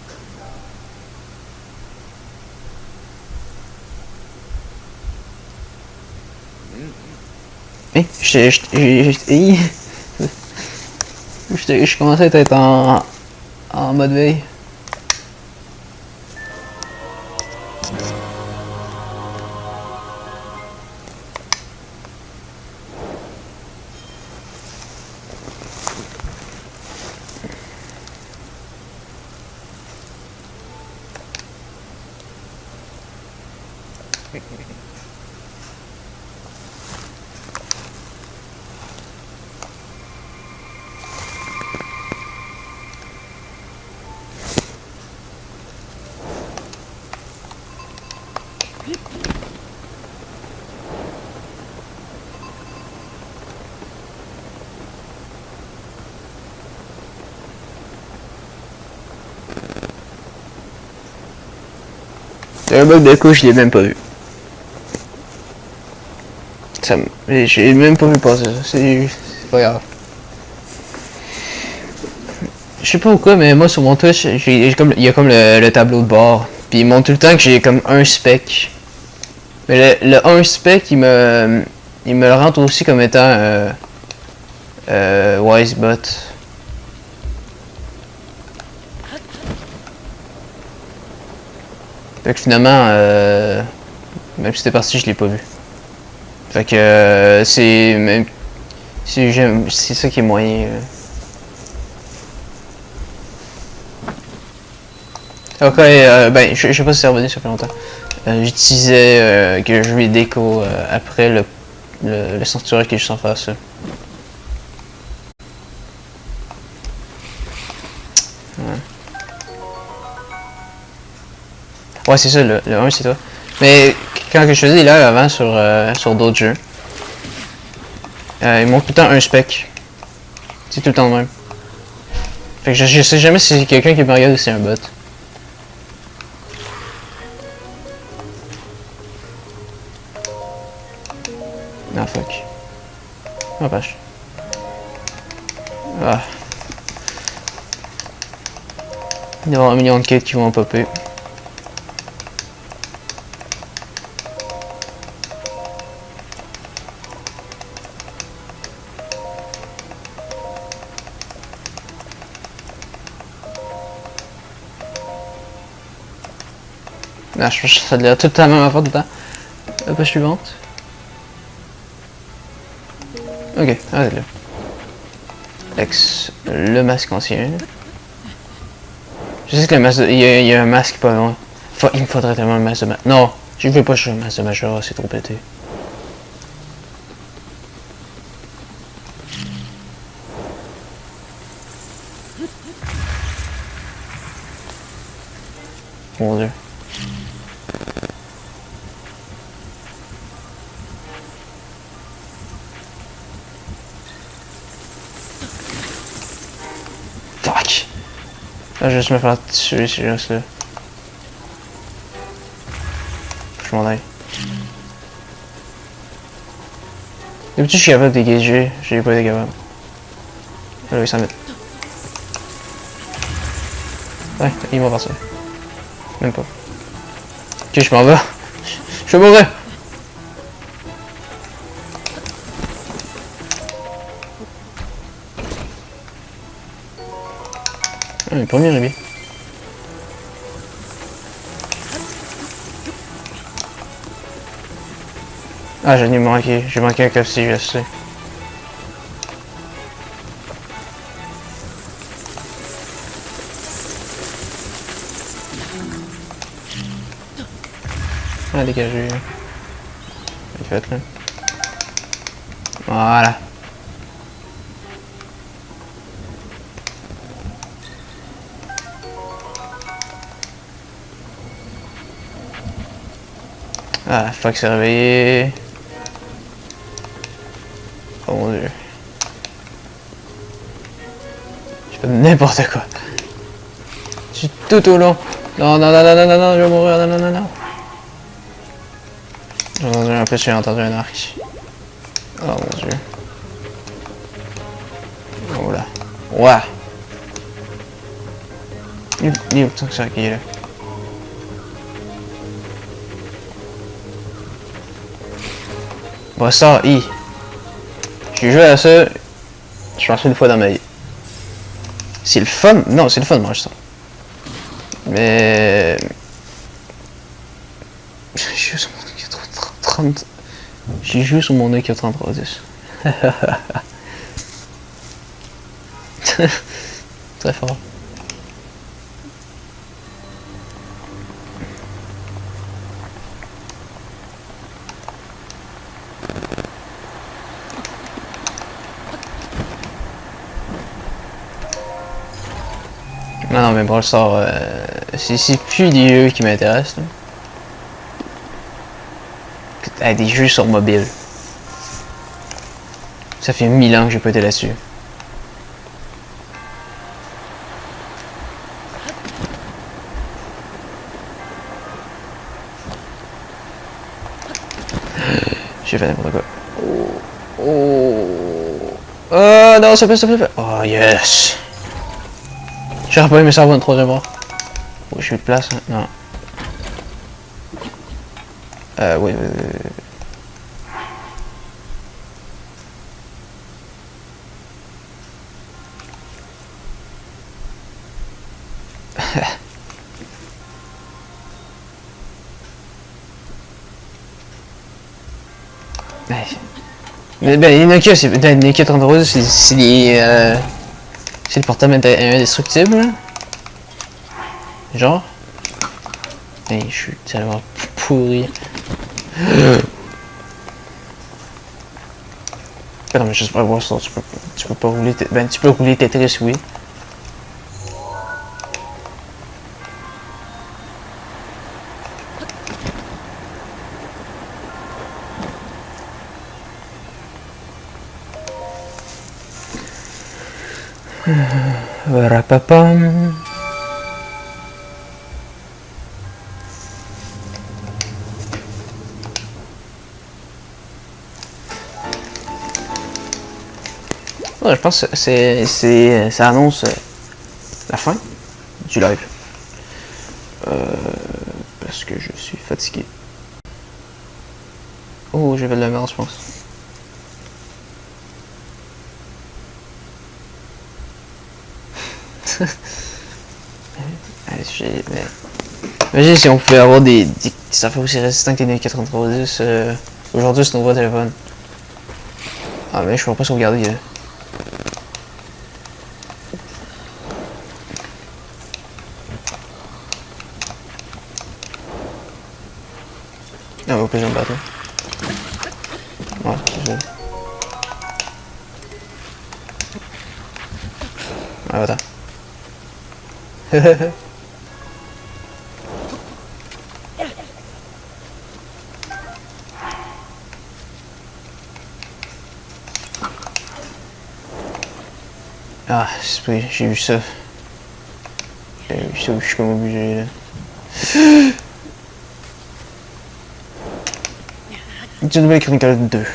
Speaker 3: le nord.
Speaker 1: Je commençais à être en mode veille. Le bug de couche, je l'ai même pas vu. J'ai même pas vu passer ça. C'est pas grave. Je sais pas pourquoi, mais moi sur mon Twitch, il y a comme le tableau de bord. Puis il montre tout le temps que j'ai comme un spec. Mais le 1 spec, il me le rentre aussi comme étant Wisebot. Fait que finalement, même si c'était parti, je l'ai pas vu. Fait que c'est ça qui est moyen. Ok, ben je sais pas si c'est revenu, ça fait longtemps. J'utilisais que je lui déco après le sanctuaire qui est juste en face. Ouais, c'est ça, le 1 c'est toi. Mais quand je faisais des lives avant sur d'autres jeux, ils montrent tout le temps un spec. C'est tout le temps le même. Fait que je sais jamais si c'est quelqu'un qui me regarde ou si c'est un bot. Ah fuck. Oh vache. Ah. Il y a un million de quêtes qui vont popper. Ah, je pense que ça a l'air tout la même affaire tout le temps. La page suivante. Ok, arrête là. Ex, le masque ancien. Je sais que le masque il y a un masque pas loin. Il me faudrait tellement un masque de Majora. Non, je veux pas chercher un masque de Majora, c'est trop pété. Mon dieu. Fuck! Là, je vais juste me faire tuer si je reste là. Je m'en aille. Depuis que je suis capable de dégager, j'ai pas été capable. Là, il s'en met. Ouais, il va passer. Même pas. Ok, je m'en vais. Je vais mourir! Ah, le premier rébit. Ah, j'ai manqué un KFC USC. Ah, dégagé. Fait là. Voilà. Ah, fuck, c'est réveillé. Oh mon dieu. Je fais n'importe quoi. Je suis tout au long. Non, non, non, non, non, non, non, je vais mourir, non, non, non, non. En plus, j'ai entendu un arc. Oh mon dieu. Oh là. Ouah. Il est où tant que ça qui est là? Bon, ça, j'ai joué à ça, je pense une fois dans ma vie. C'est le fun? Non, c'est le fun de manger ça. Mais... J'ai joué sur mon Nokia 3310. Très fort. Non, mais Brawl Stars, c'est plus des jeux qui m'intéressent. Des jeux sur mobile. Ça fait 1000 ans que j'ai pas été là-dessus. J'ai fait n'importe quoi. Non, ça fait. Oh, yes! J'aurais pas aimé ça avoir une troisième mort. Oh, je suis de place, hein? Non. Oui. Mais ben, il y en a que c'est les 93, c'est les c'est le portable indestructible, là. Genre. Hey, je suis tellement pourri. Non mais juste pas voir ça, tu peux pas rouler, ben tu peux rouler Tetris, oui. Rapapam. Ouais, je pense que ça annonce la fin du live. Parce que je suis fatigué. Oh, j'ai fait de la merde, je pense. Imagine si on pouvait avoir des affaires aussi résistantes que les 93. Aujourd'hui, c'est nos nouveau téléphone. Ah, mais je peux pas sauvegarder. Là. Ah, au plus de bateau. Ouais, c'est ça. Ah, attends. Ah, c'est j'ai vu ça. J'ai vu ça, je suis comme obligé là. Une nouvelle Chronicle 2.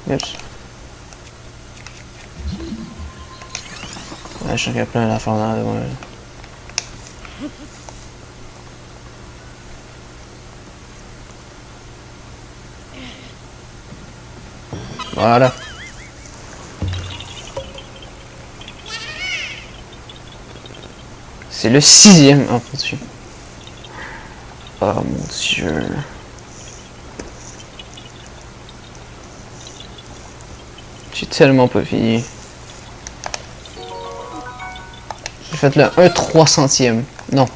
Speaker 1: Oups. Ouais, je sais qu'il y a plein d'affaires là de moi. Voilà. C'est le 6ème. Oh mon dieu. Oh mon dieu. J'ai tellement pas fini. J'ai fait le 1/300e. Non.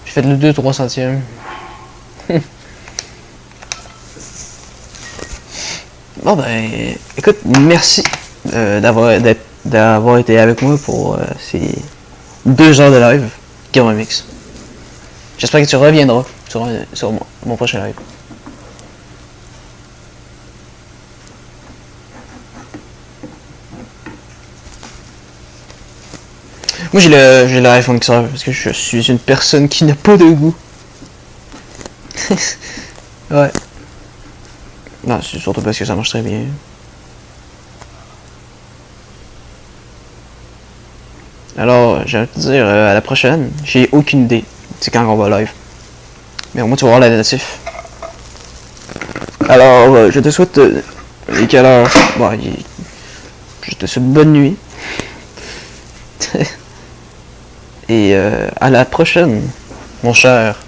Speaker 1: J'ai fait le 2/300e. Bon ben, écoute, merci d'avoir été avec moi pour ces 2 heures de live Game Mix. J'espère que tu reviendras sur mon prochain live. Moi j'ai l'iPhone XR parce que je suis une personne qui n'a pas de goût. Ouais. Non, c'est surtout parce que ça marche très bien. Alors, j'ai envie de te dire à la prochaine. J'ai aucune idée. C'est quand on va live. Mais au moins tu vas voir la natif. Alors, je te souhaite et quelle heure? Bon, je te souhaite bonne nuit. Et à la prochaine, mon cher.